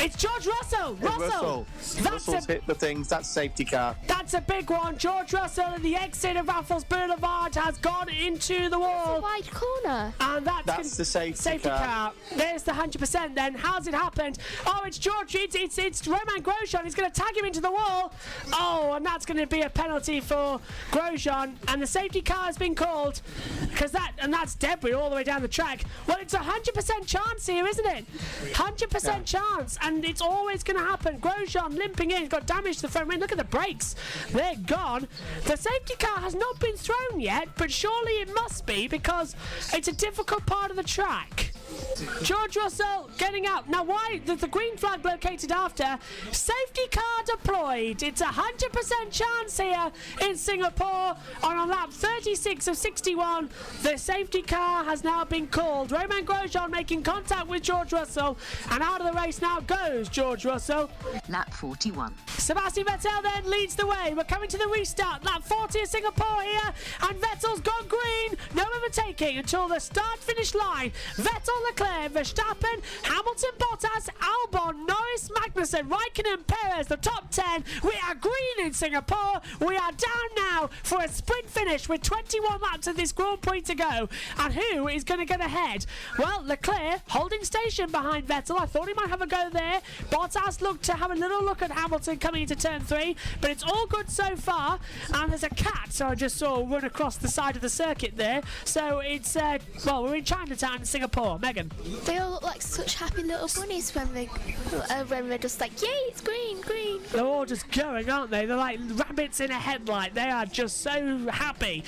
It's George Russell. Russell's hit the things. That's safety car. That's a big one. George Russell at the exit of Raffles Boulevard has gone into the wall. It's a wide corner. And that's the safety car. There's the 100% then. How's it happened? Oh, it's George. It's Romain Grosjean. He's going to tag him into the wall. Oh, and that's going to be a penalty for Grosjean. And the safety car has been called. That's debris all the way down the track. Well, it's a 100% chance here, isn't it? 100% chance. And it's always going to happen. Grosjean limping in. He's got damage to the front wing. Look at the brakes. They're gone. The safety car has not been thrown yet, but surely it must be because it's a difficult part of the track. George Russell getting out. Now, why the green flag located after? Safety car deployed. It's a 100% chance here in Singapore on a lap 36 of 61. The safety car has now been called. Romain Grosjean making contact with George Russell, and out of the race now goes George Russell. Lap 41. Sebastian Vettel then leads the way. We're coming to the restart. Lap 40 of Singapore here, and Vettel's gone green. No overtaking until the start-finish line. Vettel, Leclerc, Verstappen, Hamilton, Bottas, Albon, Norris, Magnussen, Raikkonen, Perez, the top 10. We are green in Singapore. We are down now for a sprint finish with 21 laps of this Grand Prix to go. And who is going to get ahead? Well, Leclerc holding station behind Vettel. I thought he might have a go there. Bottas looked to have a little look at Hamilton coming into turn 3, but it's all good so far. And there's a cat, so I just saw run across the side of the circuit there. So it's, we're in Chinatown in Singapore. Megan. They all look like such happy little bunnies when they're just like, yay, it's green, green. They're all just going, aren't they? They're like rabbits in a headlight. They are just so happy.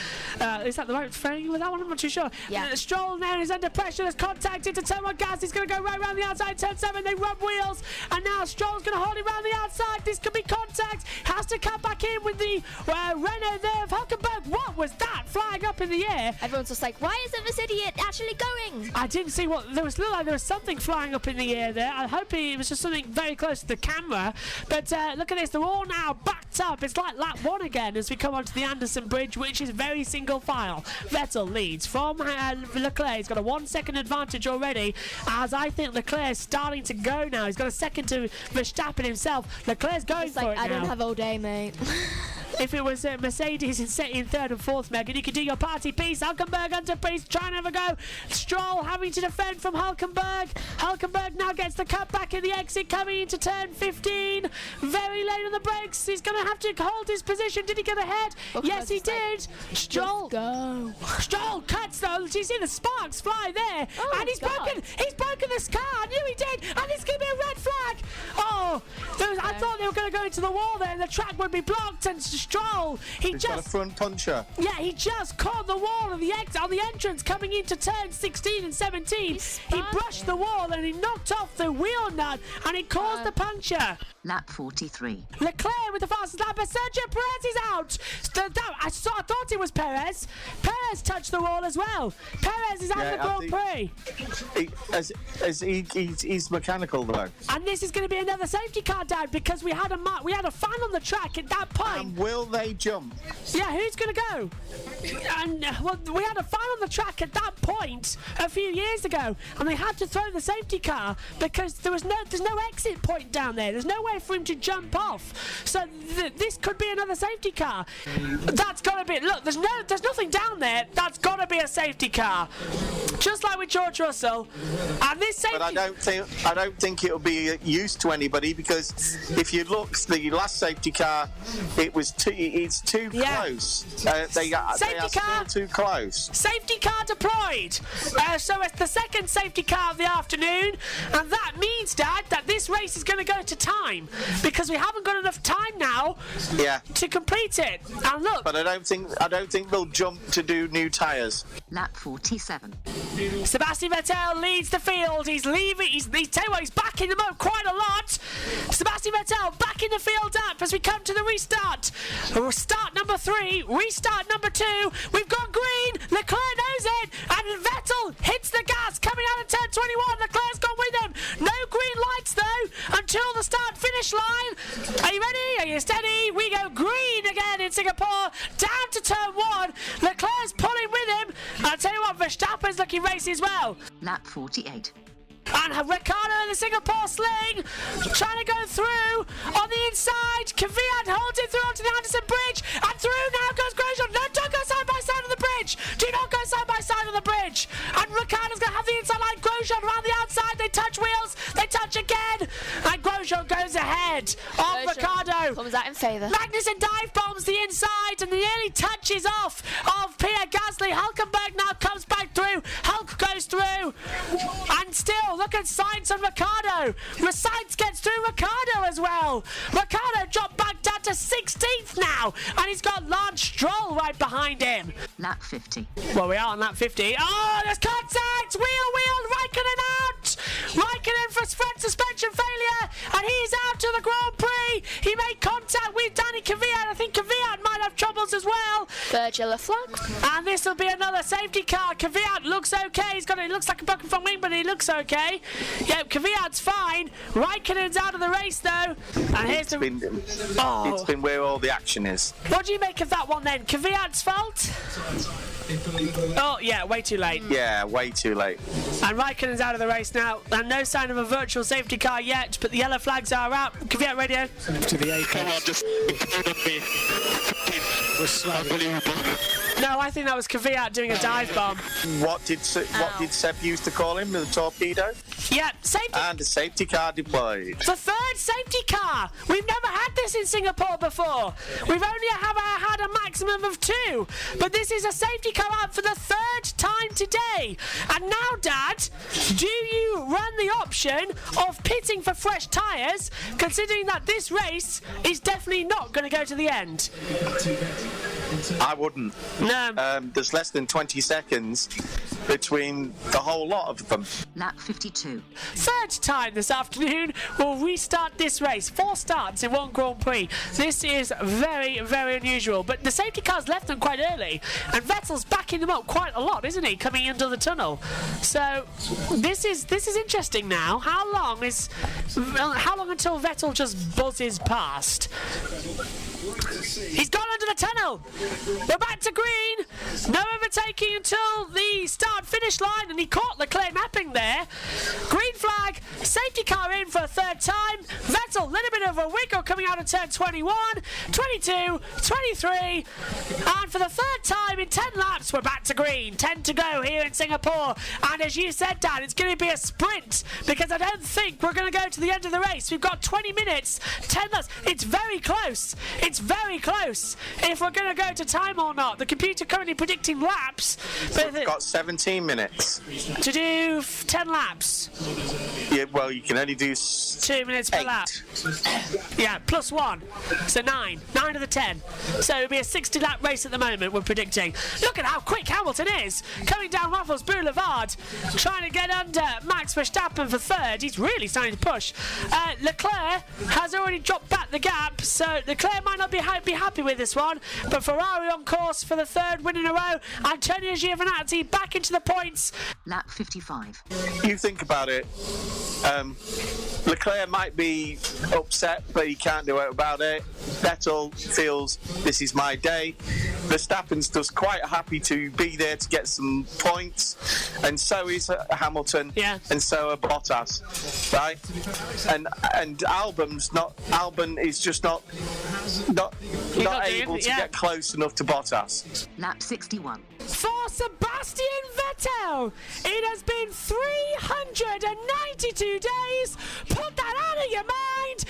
Is that the right frame with that one? I'm not too sure. Yeah. Stroll now is under pressure. There's contact into turn 1 gas. He's going to go right around the outside. Turn 7, they rub wheels. And now Stroll's going to hold it around the outside. This could be contact. Has to come back in with the Renault there of Hülkenberg. What was that flying up in the air? Everyone's just like, why isn't this idiot actually going? I didn't see what there was. Looked like there was something flying up in the air there. I hope it was just something very close to the camera. But look at this. They're all now backed up. It's like lap 1 again as we come onto the Anderson Bridge, which is very single file. Vettel leads from Leclerc. He's got a 1 second advantage already, as I think Leclerc's starting to go now. He's got a second to Verstappen himself. Leclerc's going for it now. I don't have all day, mate. If it was Mercedes in 3rd and 4th, Megan, you could do your party piece. Hülkenberg under Prix, trying to have a go. Stroll having to defend from Hülkenberg. Hülkenberg now gets the cut back in the exit, coming into turn 15. Very late on the brakes. He's going to have to hold his position. Did he get ahead? Yes, he did. Stroll. Go. Stroll cuts though. you see the sparks fly there, and he's God. broken this car. I knew he did, and it's going to be a red flag. Oh, I thought they were going to go into the wall there, and the track would be blocked. And Stroll, He's got a front puncher. Yeah, he just caught the wall of the on the entrance coming into turn 16 and 17. He brushed the wall and he knocked off the wheel nut, and he caused the puncture. Lap 43. Leclerc with the fastest lap, but Sergio Perez is out. I thought it was Perez. Perez touched the wall as well. Perez is out of the Grand Prix. He's mechanical though. And this is going to be another safety car, Dad, because we had a fan on the track at that point. And will they jump? Yeah, who's going to go? And we had a fan on the track at that point a few years ago, and they had to throw the safety car because there's no exit point down there. There's no way for him to jump off. So this could be another safety car. That's got to be. Look, there's nothing down there. That's got to be a safety car, just like with George Russell. And this safety. But I don't think it'll be use to anybody, because if you look, the last safety car, it's too close. They are still too close. Safety car deployed. So it's the second safety car of the afternoon, and that means, Dad, that this race is going to go to time, because we haven't got enough time now to complete it. And look, but I don't think they'll jump to do new tyres. Lap 47. Sebastian Vettel leads the field. He's leaving. He's backing them up quite a lot. Sebastian Vettel back in the field up as we come to the restart. Start number 3, restart number 2. We've got green. Leclerc knows it, and Vettel hits the gas coming out of turn 21. Leclerc's gone with him. No green lights though until the start-finish line. Are you ready? Are you steady? We go green again in Singapore. Down to turn 1. Leclerc's pulling with him. I'll tell you what, Verstappen's looking racy as well. Lap 48. And Ricciardo in the Singapore sling, trying to go through on the inside. Kvyat holds it through onto the Anderson Bridge, and through now goes Grosjean. No, don't go side by side on the bridge. Do not go side by side on the bridge. And Ricciardo's going to have the inside line. Grosjean around the outside. They touch wheels. They touch again. And Grosjean goes ahead of Ricciardo. Comes out in favour. Magnussen dive bombs the inside, and the early touches off of Pierre Gasly. Hulkenberg now comes back through. Hulk goes through. And still, look at Sainz and Ricciardo. Sainz gets through Ricciardo as well. Ricciardo dropped back down to 16th now, and he's got Lance Stroll right behind him. Lap 50. Well, we are on lap 50. Oh, there's contact! Wheel, Raikkonen out! Raikkonen for front suspension failure, and he's out to the Grand Prix. He made contact with Danny Kvyat. I think Kvyat might have troubles as well. Third yellow flag. And this will be another safety car. Kvyat looks okay. It looks like a broken front wing, but he looks okay. Yep, Kvyat's fine. Raikkonen's out of the race though. And here's It's been where all the action is. What do you make of that one then? Kvyat's fault? Oh, yeah, way too late. Yeah, way too late. And Raikkonen's out of the race now. And no sign of a virtual safety car yet, but the yellow flags are out. Kvyat radio. To the apex. Unbelievable. No, I think that was Kvyat doing a dive bomb. What did Seb used to call him? The torpedo? Yeah, safety. And a safety car deployed. The third safety car. We've never had this in Singapore before. We've only had a maximum of 2. But this is a safety car out for the 3rd time today. And now, Dad, do you run the option of pitting for fresh tyres, considering that this race is definitely not going to go to the end? I wouldn't. No. There's less than 20 seconds between the whole lot of them. Lap 52. Third time this afternoon, we'll restart this race. 4 starts in one Grand Prix. This is very, very unusual. But the safety cars left them quite early, and Vettel's backing them up quite a lot, isn't he, coming into the tunnel? So this is interesting now. How long until Vettel just buzzes past? He's gone under the tunnel. We're back to green. No overtaking until the start-finish line, and he caught Leclerc napping there. Green flag. Safety car in for a 3rd time. Vettel, little bit of a wiggle coming out of turn 21, 22, 23, and for the 3rd time in 10 laps, we're back to green. 10 to go here in Singapore, and as you said, Dan, it's going to be a sprint, because I don't think we're going to go to the end of the race. We've got 20 minutes, 10 laps. It's very close. It's very very close if we're going to go to time or not. The computer currently predicting laps. So we've got 17 minutes. To do 10 laps. Yeah, well, you can only do 2 minutes per 8. lap. Yeah, plus 1. So 9. 9 of the 10. So it'll be a 60-lap race at the moment, we're predicting. Look at how quick Hamilton is. Coming down Raffles Boulevard. Trying to get under Max Verstappen for third. He's really starting to push. Leclerc has already dropped back the gap. So Leclerc might not be happy with this one. But Ferrari on course for the third win in a row. Antonio Giovinazzi back into the points. Lap 55. You think about it. Leclerc might be upset, but he can't do it about it. Vettel feels this is my day. Verstappen's just quite happy to be there to get some points, and so is Hamilton, and so are Bottas, right? And Albon is just not able to get close enough to Bottas. Lap 61. For Sebastian Vettel, it has been 392 days. Put that out of your mind.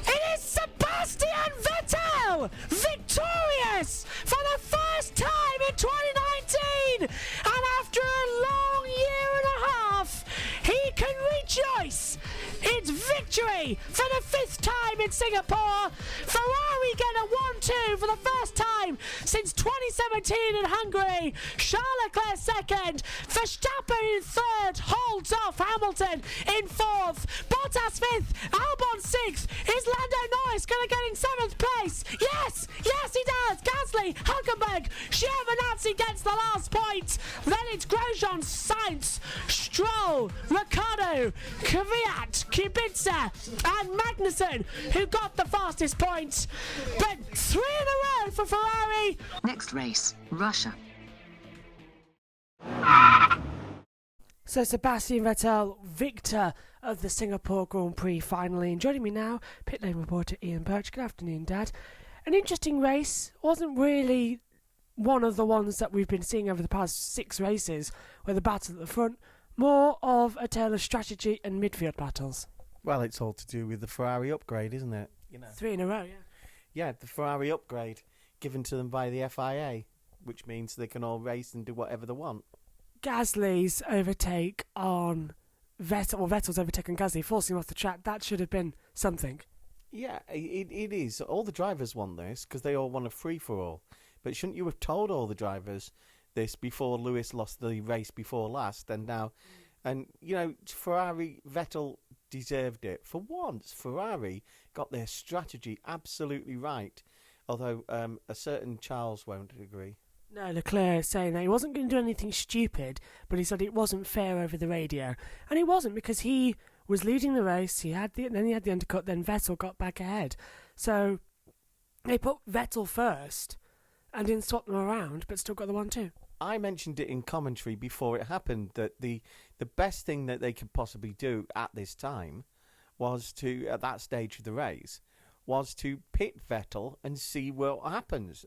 It is Sebastian Vettel, victorious for the first time in 2019. And after a long year and a half, he can rejoice. It's victory for the 5th time in Singapore. Ferrari get a 1-2 for the first time since 2017 in Hungary. Charles Leclerc second. Verstappen in third. Holds off Hamilton in fourth. Bottas 5th. Albon 6th. Is Lando Norris going to get in 7th place? Yes! Yes, he does. Gasly, Hulkenberg, Giovinazzi gets the last point. Then it's Grosjean, Sainz, Stroll, Ricciardo, Kvyat, Kubica and Magnussen who got the fastest points. But 3 in a row for Ferrari. Next race, Russia. So Sebastian Vettel, victor of the Singapore Grand Prix finally. And joining me now, pit lane reporter Ian Birch. Good afternoon, Dad. An interesting race. Wasn't really one of the ones that we've been seeing over the past 6 races, where the battle at the front, more of a tale of strategy and midfield battles. Well, it's all to do with the Ferrari upgrade, isn't it? 3 in a row, yeah. Yeah, the Ferrari upgrade given to them by the FIA, which means they can all race and do whatever they want. Gasly's overtake on Vettel, or Vettel's overtake on Gasly, forcing him off the track, that should have been something. Yeah, it is. All the drivers want this because they all want a free-for-all. But shouldn't you have told all the drivers this before Lewis lost the race before last? And now, Ferrari, Vettel deserved it. For once, Ferrari got their strategy absolutely right. Although a certain Charles won't agree. No, Leclerc is saying that he wasn't going to do anything stupid, but he said it wasn't fair over the radio. And it wasn't, because he was leading the race, then he had the undercut, then Vettel got back ahead. So they put Vettel first and didn't swap them around, but still got the 1-2. I mentioned it in commentary before it happened, that the best thing that they could possibly do at this time was to, at that stage of the race, was to pit Vettel and see what happens.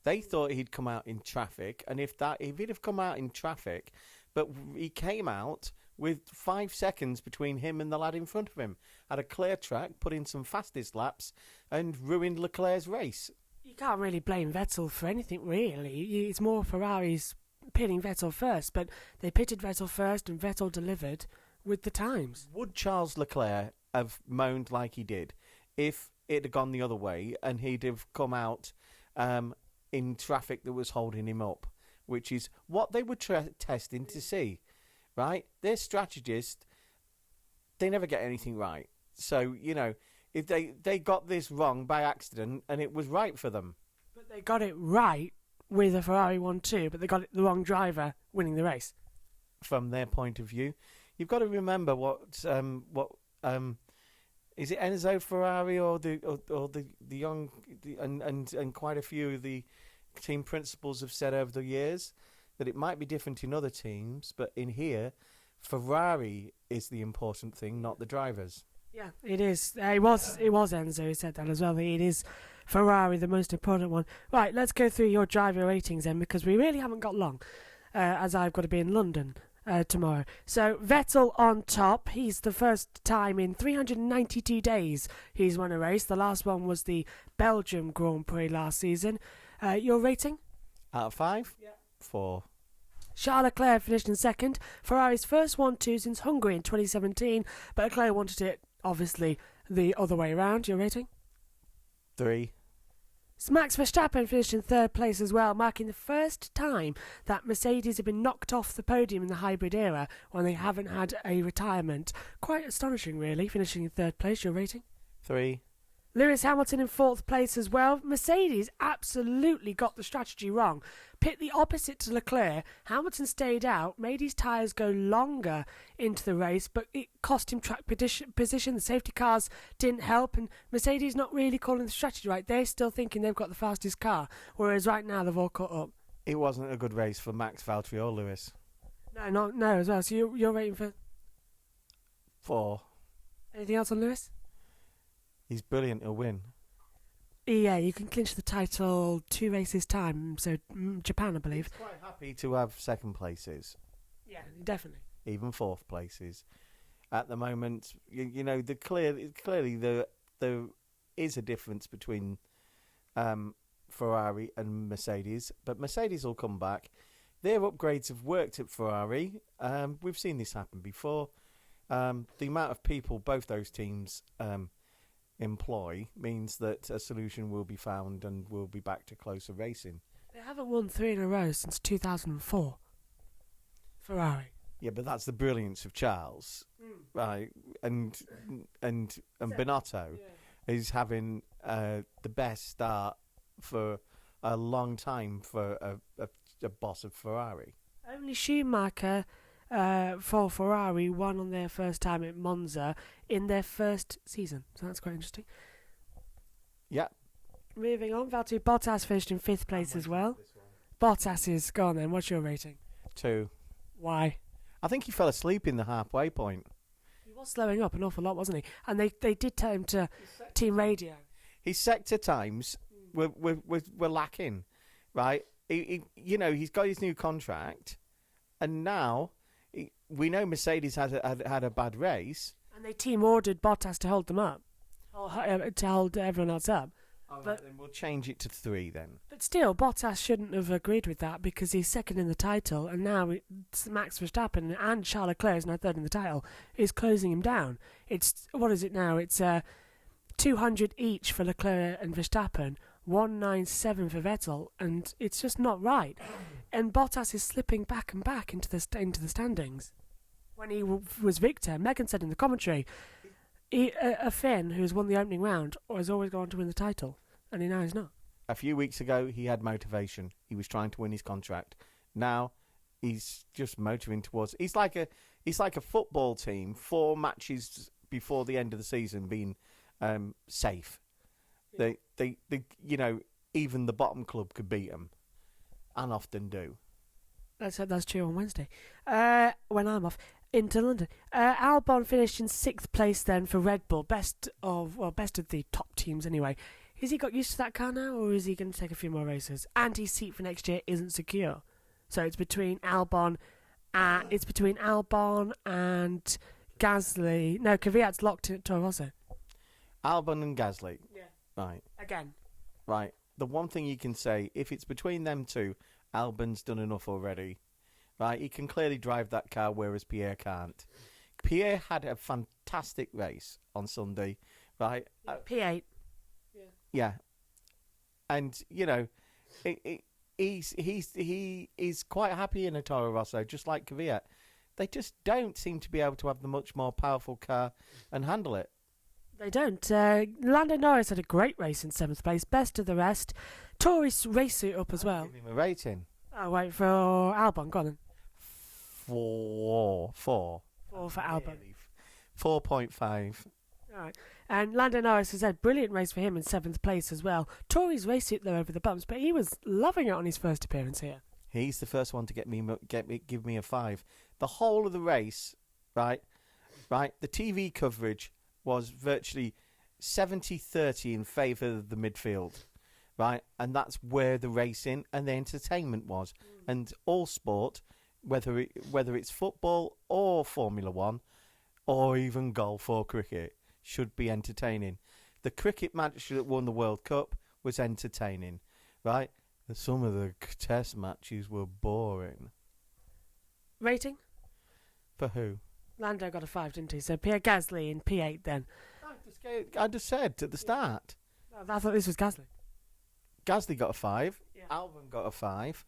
They thought he'd come out in traffic, and if he'd have come out in traffic, but he came out with 5 seconds between him and the lad in front of him, had a clear track, put in some fastest laps, and ruined Leclerc's race. You can't really blame Vettel for anything, really. It's more Ferrari's pitting Vettel first, but they pitted Vettel first, and Vettel delivered with the times. Would Charles Leclerc have moaned like he did if it had gone the other way and he'd have come out in traffic that was holding him up, which is what they were testing to see, right? They're strategists. They never get anything right. So, if they got this wrong by accident and it was right for them. But they got it right with a Ferrari 1-2, but they got it the wrong driver winning the race. From their point of view, you've got to remember what is it Enzo Ferrari or the young and quite a few of the team principals have said over the years that it might be different in other teams, but in here, Ferrari is the important thing, not the drivers. Yeah, it is. It was Enzo who said that as well. It is Ferrari, the most important one. Right, let's go through your driver ratings then, because we really haven't got long, as I've got to be in London tomorrow. So Vettel on top. He's the first time in 392 days he's won a race. The last one was the Belgium Grand Prix last season. Your rating? Out of 5? Yeah. 4. Charles Leclerc finished in second. Ferrari's first 1-2 since Hungary in 2017, but Leclerc wanted it, obviously, the other way around. Your rating? 3. Max Verstappen finished in third place as well, marking the first time that Mercedes have been knocked off the podium in the hybrid era when they haven't had a retirement. Quite astonishing, really, finishing in third place. Your rating? 3. Lewis Hamilton in fourth place as well. Mercedes absolutely got the strategy wrong. Pit the opposite to Leclerc. Hamilton stayed out, made his tyres go longer into the race, but it cost him track position. The safety cars didn't help, and Mercedes not really calling the strategy right. They're still thinking they've got the fastest car, whereas right now they've all caught up. It wasn't a good race for Max, Valtteri or Lewis. No, as well. So you're rating for 4. anything else on Lewis? He's brilliant. He'll win. Yeah, you can clinch the title 2 races time. So Japan, I believe. He's quite happy to have second places. Yeah, definitely. Even fourth places. At the moment, you know, clearly there is a difference between Ferrari and Mercedes, but Mercedes will come back. Their upgrades have worked at Ferrari. We've seen this happen before. The amount of people both those teams employ means that a solution will be found and we'll be back to closer racing. They haven't won 3 in a row since 2004. Ferrari. Yeah, but that's the brilliance of Charles, right? And Binotto is having the best start for a long time for a boss of Ferrari. Only Schumacher for Ferrari won on their first time at Monza in their first season. So that's quite interesting. Yeah. Moving on, Valtteri Bottas finished in 5th place as well. Bottas is gone then. What's your rating? 2. Why? I think he fell asleep in the halfway point. He was slowing up an awful lot, wasn't he? And they did tell him to team radio. His sector times were lacking, right? He's got his new contract, and now we know Mercedes had a bad race. And they team ordered Bottas to hold them up, to hold everyone else up. But then we'll change it to 3 then. But still, Bottas shouldn't have agreed with that because he's second in the title, and now Max Verstappen and Charles Leclerc is now third in the title, is closing him down. What is it now? It's 200 each for Leclerc and Verstappen, 197 for Vettel, and it's just not right. And Bottas is slipping back and back into the standings. When he was victor, Megan said in the commentary, a Finn who's won the opening round has always gone to win the title, and now he's not. A few weeks ago, he had motivation. He was trying to win his contract. Now, he's just motoring towards. He's like a football team. 4 matches before the end of the season being safe. Yeah. They even the bottom club could beat them, and often do. That's true on Wednesday. When I'm off into London, Albon finished in 6th place then for Red Bull, best of the top teams anyway. Has he got used to that car now, or is he going to take a few more races? And his seat for next year isn't secure, so it's between Albon and Gasly. No, Kvyat's locked in at Toro Rosso. Albon and Gasly. Yeah. Right. Again. Right. The one thing you can say, if it's between them two, Albon's done enough already. Right. He can clearly drive that car, whereas Pierre can't. Pierre had a fantastic race on Sunday. Right. P8. Yeah. And, he is quite happy in a Toro Rosso, just like Kvyat. They just don't seem to be able to have the much more powerful car and handle it. They don't. Lando Norris had a great race in 7th place, best of the rest. Tore his race suit up as well. Give him a rating. Oh, wait for Albon. Go on then. 4. 4 for Albon. 4.5. All right. And Lando Norris has had brilliant race for him in 7th place as well. Tore his race suit though over the bumps, but he was loving it on his first appearance here. He's the first one to give me a 5. The whole of the race, right. The TV coverage was virtually 70-30 in favour of the midfield, right? And that's where the racing and the entertainment was. And all sport, whether it's football or Formula One, or even golf or cricket, should be entertaining. The cricket match that won the World Cup was entertaining, right? Some of the test matches were boring. Rating? For who? Lando got a 5, didn't he? So Pierre Gasly in P8 then. I just said at the start. I thought this was Gasly. Gasly got a 5. Yeah. Albon got a 5.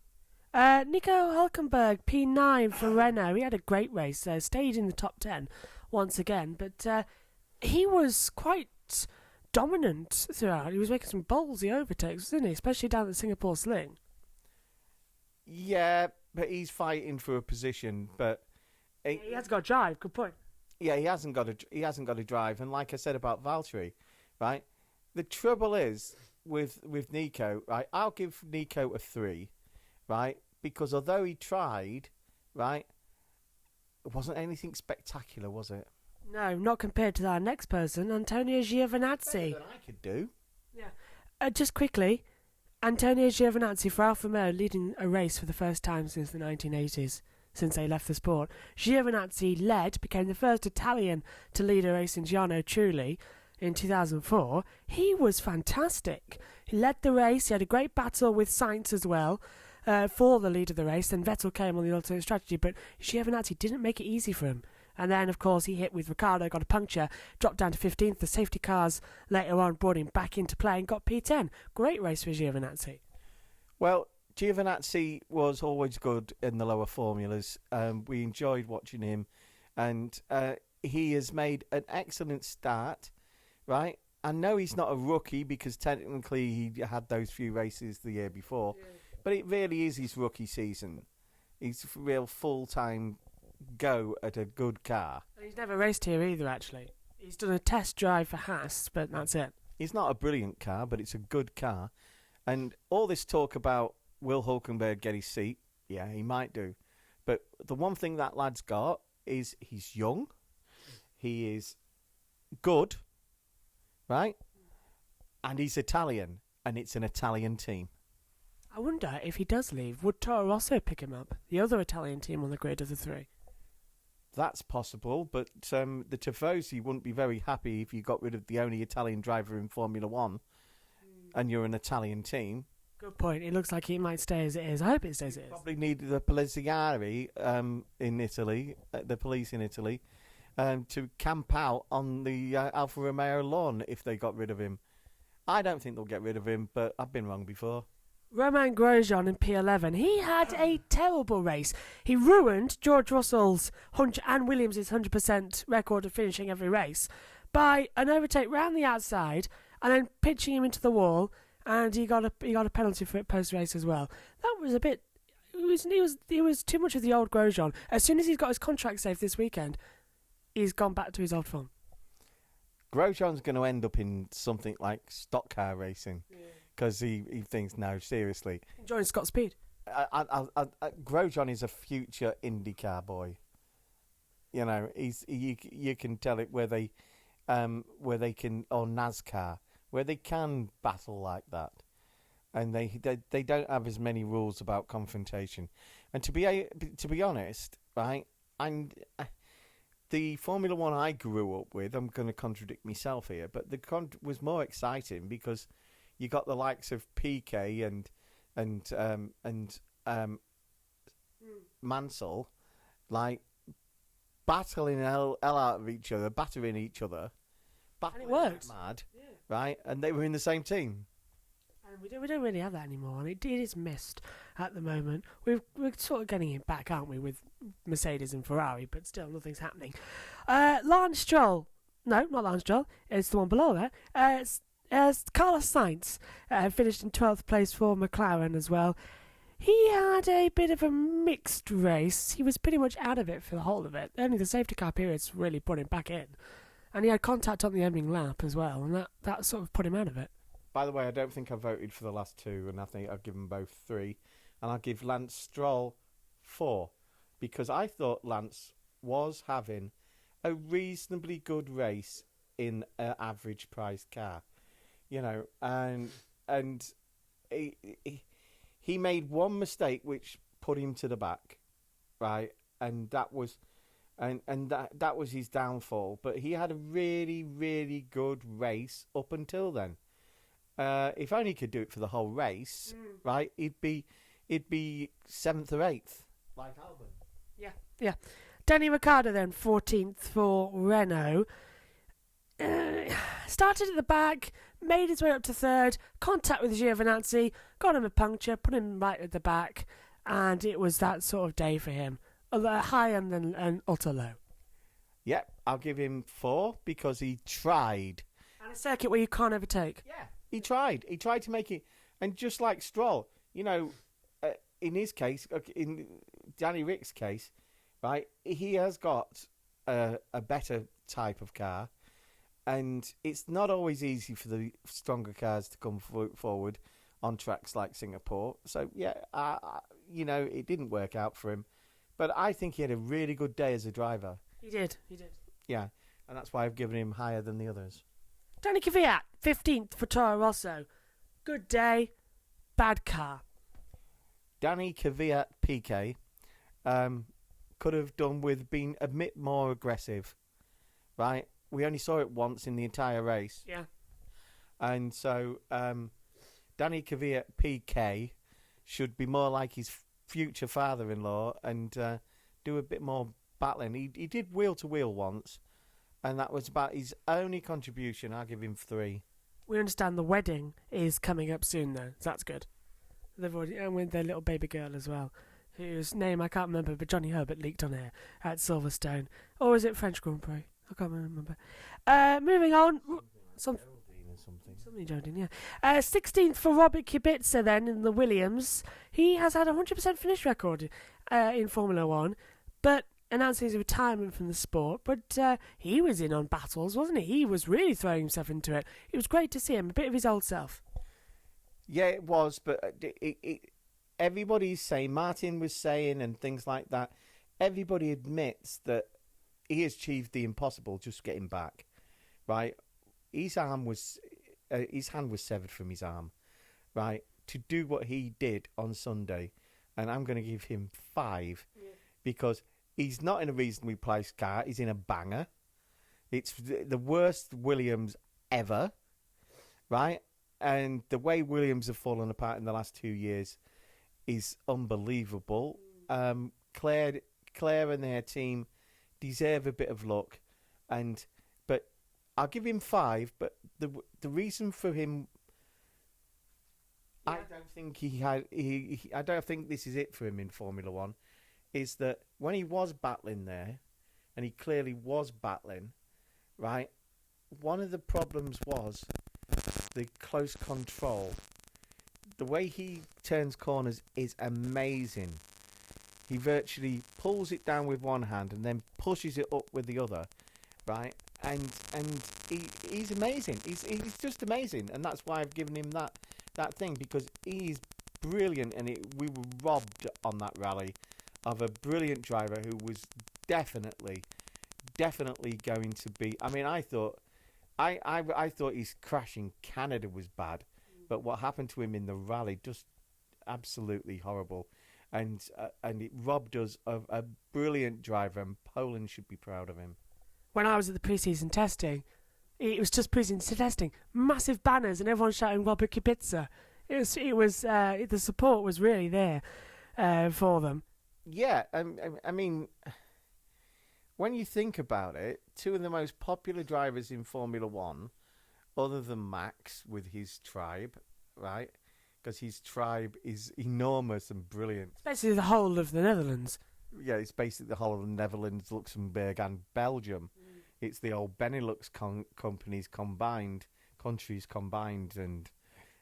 Nico Hülkenberg, P9 for Renault. He had a great race, stayed in the top 10 once again, but he was quite dominant throughout. He was making some ballsy overtakes, wasn't he? Especially down the Singapore Sling. Yeah, but he's fighting for a position, but He has got to drive, good point. yeah, he hasn't got to drive, and like I said about Valtteri, right? The trouble is with Nico, right? I'll give Nico a 3, right? Because although he tried, right, it wasn't anything spectacular, was it? No, not compared to our next person, Antonio Giovinazzi. Better than I could do. Yeah. Just quickly, Antonio Giovinazzi for Alfa Romeo leading a race for the first time since the 1980s, since they left the sport. Giovinazzi became the first Italian to lead a race in Giano Trulli in 2004. He was fantastic. He led the race. He had a great battle with Sainz as well for the lead of the race. Then Vettel came on the alternate strategy, but Giovinazzi didn't make it easy for him. And then, of course, he hit with Ricciardo, got a puncture, dropped down to 15th. The safety cars later on brought him back into play and got P10. Great race for Giovinazzi. Well, Giovinazzi was always good in the lower formulas. We enjoyed watching him, and he has made an excellent start, right? I know he's not a rookie because technically he had those few races the year before, but it really is his rookie season. He's a real full-time go at a good car. He's never raced here either, actually. He's done a test drive for Haas, but that's it. It's not a brilliant car, but it's a good car. And all this talk about will Hulkenberg get his seat? Yeah, he might do. But the one thing that lad's got is he's young, he is good, right? And he's Italian, and it's an Italian team. I wonder if he does leave, would Toro Rosso pick him up? The other Italian team on the grid of the three. That's possible, but the Tifosi wouldn't be very happy if you got rid of the only Italian driver in Formula One and you're an Italian team. Good point. It looks like it might stay as it is. I hope it stays as it is. Probably need the Poliziari in Italy, the police in Italy, to camp out on the Alfa Romeo lawn if they got rid of him. I don't think they'll get rid of him, but I've been wrong before. Romain Grosjean in P11. He had a terrible race. He ruined George Russell's and Williams' 100% record of finishing every race by an overtake round the outside and then pitching him into the wall, and he got a penalty for it post-race as well. That was a bit... It was too much of the old Grosjean. As soon as he's got his contract safe this weekend, he's gone back to his old form. Grosjean's going to end up in something like stock car racing. Yeah. Because he thinks, no, seriously. Enjoying Scott Speed. Grosjean is a future IndyCar boy. You know, you can tell it where they can, or NASCAR, where they can battle like that, and they don't have as many rules about confrontation. And to be honest, right, the Formula One I grew up with, I'm going to contradict myself here, but was more exciting because you got the likes of Piquet and Mansell, like battling hell out of each other, battering each other, and it worked. Mad, yeah. Right? And they were in the same team. And we don't really have that anymore, and it is missed at the moment. We're sort of getting it back, aren't we, with Mercedes and Ferrari, but still nothing's happening. Lance Stroll, no, not Lance Stroll. It's the one below that. As Carlos Sainz finished in 12th place for McLaren as well. He had a bit of a mixed race. He was pretty much out of it for the whole of it. Only the safety car periods really put him back in. And he had contact on the ending lap as well, and that sort of put him out of it. By the way, I don't think I voted for the last two, and I think I'll give them both 3. And I'll give Lance Stroll 4, because I thought Lance was having a reasonably good race in an average priced car. You know, and he made one mistake which put him to the back, right? And that was, that was his downfall. But he had a really, really good race up until then. If only he could do it for the whole race, right? He'd be 7th or 8th, like Albon. Yeah. Danny Ricciardo then, 14th for Renault. Started at the back, made his way up to 3rd, contact with Giovinazzi, got him a puncture, put him right at the back, and it was that sort of day for him. High and then ultra low. Yep, I'll give him 4 because he tried. And a circuit where you can't overtake. Yeah, he tried. He tried to make it, and just like Stroll, in his case, in Danny Rick's case, right, he has got a better type of car, and it's not always easy for the stronger cars to come forward on tracks like Singapore. So yeah, it didn't work out for him, but I think he had a really good day as a driver. He did. Yeah, and that's why I've given him higher than the others. Danny Kvyat, 15th for Toro Rosso. Good day, bad car. Danny Kvyat PK could have done with being a bit more aggressive, right? We only saw it once in the entire race. Yeah. And so Danny Kvyat PK should be more like his future father-in-law and do a bit more battling. He did wheel-to-wheel once, and that was about his only contribution. I'll give him 3. We understand the wedding is coming up soon, though, so that's good. They've already, and with their little baby girl as well, whose name I can't remember, but Johnny Herbert leaked on air at Silverstone. Or is it French Grand Prix? I can't remember. Moving on. Something Geraldine, yeah. 16th for Robert Kubica then in the Williams. He has had a 100% finish record in Formula 1, but announced his retirement from the sport. But he was in on battles, wasn't he? He was really throwing himself into it. It was great to see him, a bit of his old self. Yeah, it was, but everybody's saying, Martin was saying, and things like that, everybody admits that he achieved the impossible just getting back, right? His hand was severed from his arm, right? To do what he did on Sunday, and I'm going to give him 5 because he's not in a reasonably priced car. He's in a banger. It's the worst Williams ever, right? And the way Williams have fallen apart in the last 2 years is unbelievable. Claire and their team deserve a bit of luck, but I'll give him 5. But the reason for him, I don't think I don't think this is it for him in Formula 1. Is that when he was battling there, and he clearly was battling, right? One of the problems was the close control. The way he turns corners is amazing. He virtually pulls it down with one hand and then pushes it up with the other, right? And he's amazing. He's just amazing, and that's why I've given him that thing, because he's brilliant, and we were robbed on that rally of a brilliant driver who was definitely going to be. I mean, I thought his crash in Canada was bad, but what happened to him in the rally just absolutely horrible, and it robbed us of a brilliant driver, and Poland should be proud of him. When I was at the pre-season testing, it was just pre-season testing, massive banners and everyone shouting Robert Kubica. It was the support was really there for them. Yeah, I mean, when you think about it, 2 of the most popular drivers in Formula 1, other than Max with his tribe, right? Because his tribe is enormous and brilliant. It's basically the whole of the Netherlands. Yeah, it's basically the whole of the Netherlands, Luxembourg and Belgium. It's the old Benelux countries combined. And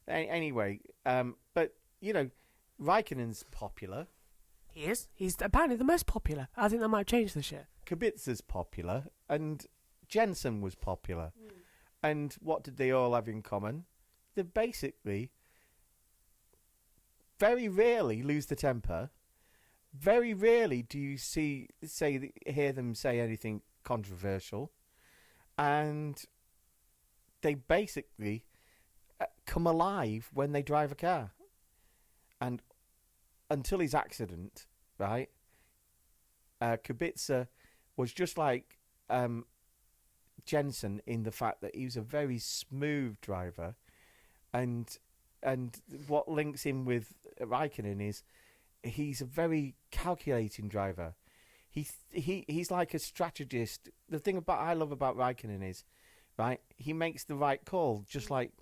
anyway, but, Raikkonen's popular. He is. He's apparently the most popular. I think that might change this year. Kubica's popular, and Jensen was popular. And what did they all have in common? They basically very rarely lose the temper. Very rarely do you hear them say anything controversial, and they basically come alive when they drive a car. And until his accident, right, Kubica was just like Jensen in the fact that he was a very smooth driver, and what links in with Raikkonen is he's a very calculating driver. He's like a strategist. The thing I love about Raikkonen is, right, he makes the right call, just like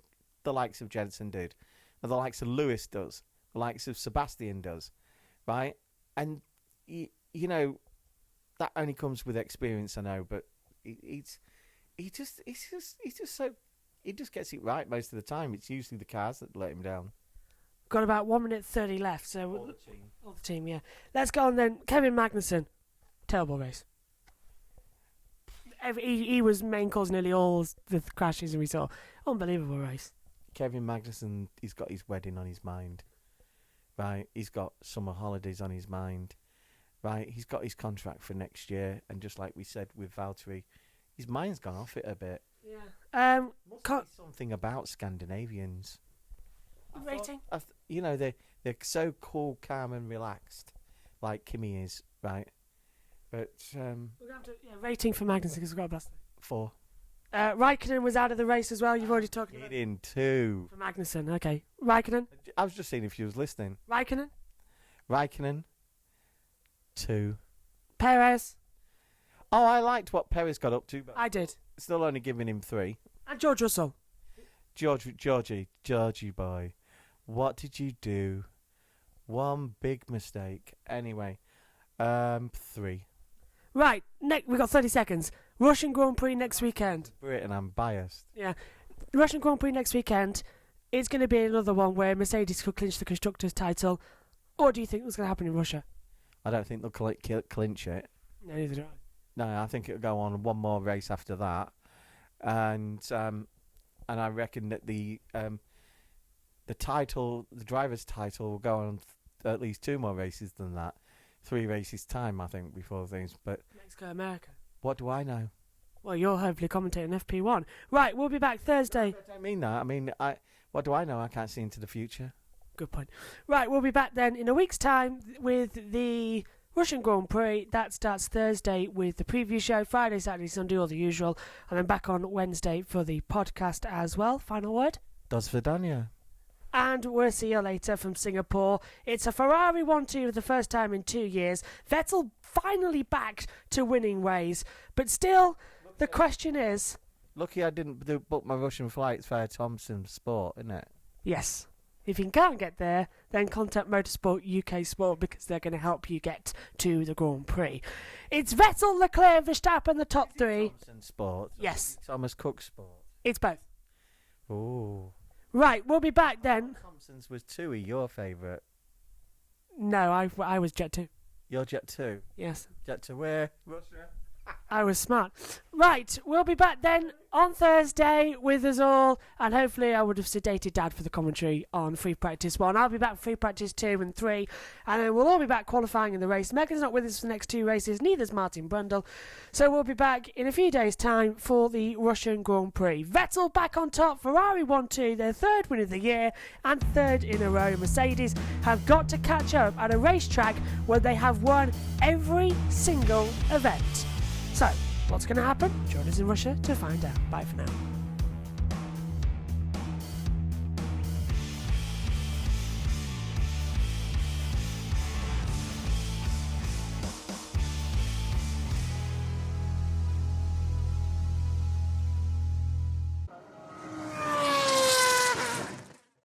the likes of Jensen did, or the likes of Lewis does, the likes of Sebastian does, right? And you know that only comes with experience, I know, but he just gets it right most of the time. It's usually the cars that let him down. Got about 1 minute 30 left, so All the team. All the team, yeah. Let's go on then. Kevin Magnussen, terrible race. He was main cause nearly all the crashes we saw. Unbelievable race. Kevin Magnussen, he's got his wedding on his mind, right? He's got summer holidays on his mind, right? He's got his contract for next year, and just like we said with Valtteri, his mind's gone off it a bit. Yeah. Must be something about Scandinavians. Rating? They're so cool, calm, and relaxed, like Kimi is, right? But We're going to have to, rating for Magnussen because we've got a blast. 4. Raikkonen was out of the race as well. You've already talked about Hit in 2. for Magnussen. Okay. Raikkonen. I was just seeing if you was listening. Raikkonen. 2. Perez. Oh, I liked what Perez got up to, but I did. still only giving him 3. And George Russell. Georgie boy, what did you do? One big mistake. Anyway, 3. Right. We've got 30 seconds. Russian Grand Prix next weekend. Britain, I'm biased. Yeah. Russian Grand Prix next weekend. It's going to be another one where Mercedes could clinch the Constructors' title. Or do you think what's going to happen in Russia? I don't think they'll clinch it. No, neither do I. No, I think it'll go on one more race after that, and I reckon that the title, the driver's title, will go on at least 2 more races than that. 3 races time, I think, before things. But Mexico, America. what do I know? Well, you're hopefully commentating FP1. Right, we'll be back Thursday. I don't mean that. I mean, what do I know? I can't see into the future. Good point. Right, we'll be back then in a week's time with the Russian Grand Prix. That starts Thursday with the preview show. Friday, Saturday, Sunday, all the usual. And then back on Wednesday for the podcast as well. Final word? Dos Vidania. And we'll see you later from Singapore. It's a Ferrari 1-2 for the first time in 2 years. Vettel finally back to winning ways. But still, the question is... Lucky I didn't book my Russian flights via Thompson Sport, isn't it? Yes. If you can't get there, then contact Motorsport UK Sport because they're going to help you get to the Grand Prix. It's Vettel, Leclerc, Verstappen, the top 3. Thompson Sport. Yes. Thomas Cook Sport. It's both. Ooh. Right, we'll be back then. Thompson's was TUI, your favourite. No, I was Jet 2. You're Jet 2. Yes. Jet to where? Russia. I was smart. Right, we'll be back then on Thursday with us all, and hopefully I would have sedated Dad for the commentary on Free Practice 1. I'll be back for Free Practice 2 and 3, and then we'll all be back qualifying in the race. Megan's not with us for the next 2 races, neither's Martin Brundle, so we'll be back in a few days' time for the Russian Grand Prix. Vettel back on top, Ferrari 1-2, their 3rd win of the year, and 3rd in a row. Mercedes have got to catch up at a racetrack where they have won every single event. So, what's going to happen? Join us in Russia to find out. Bye for now.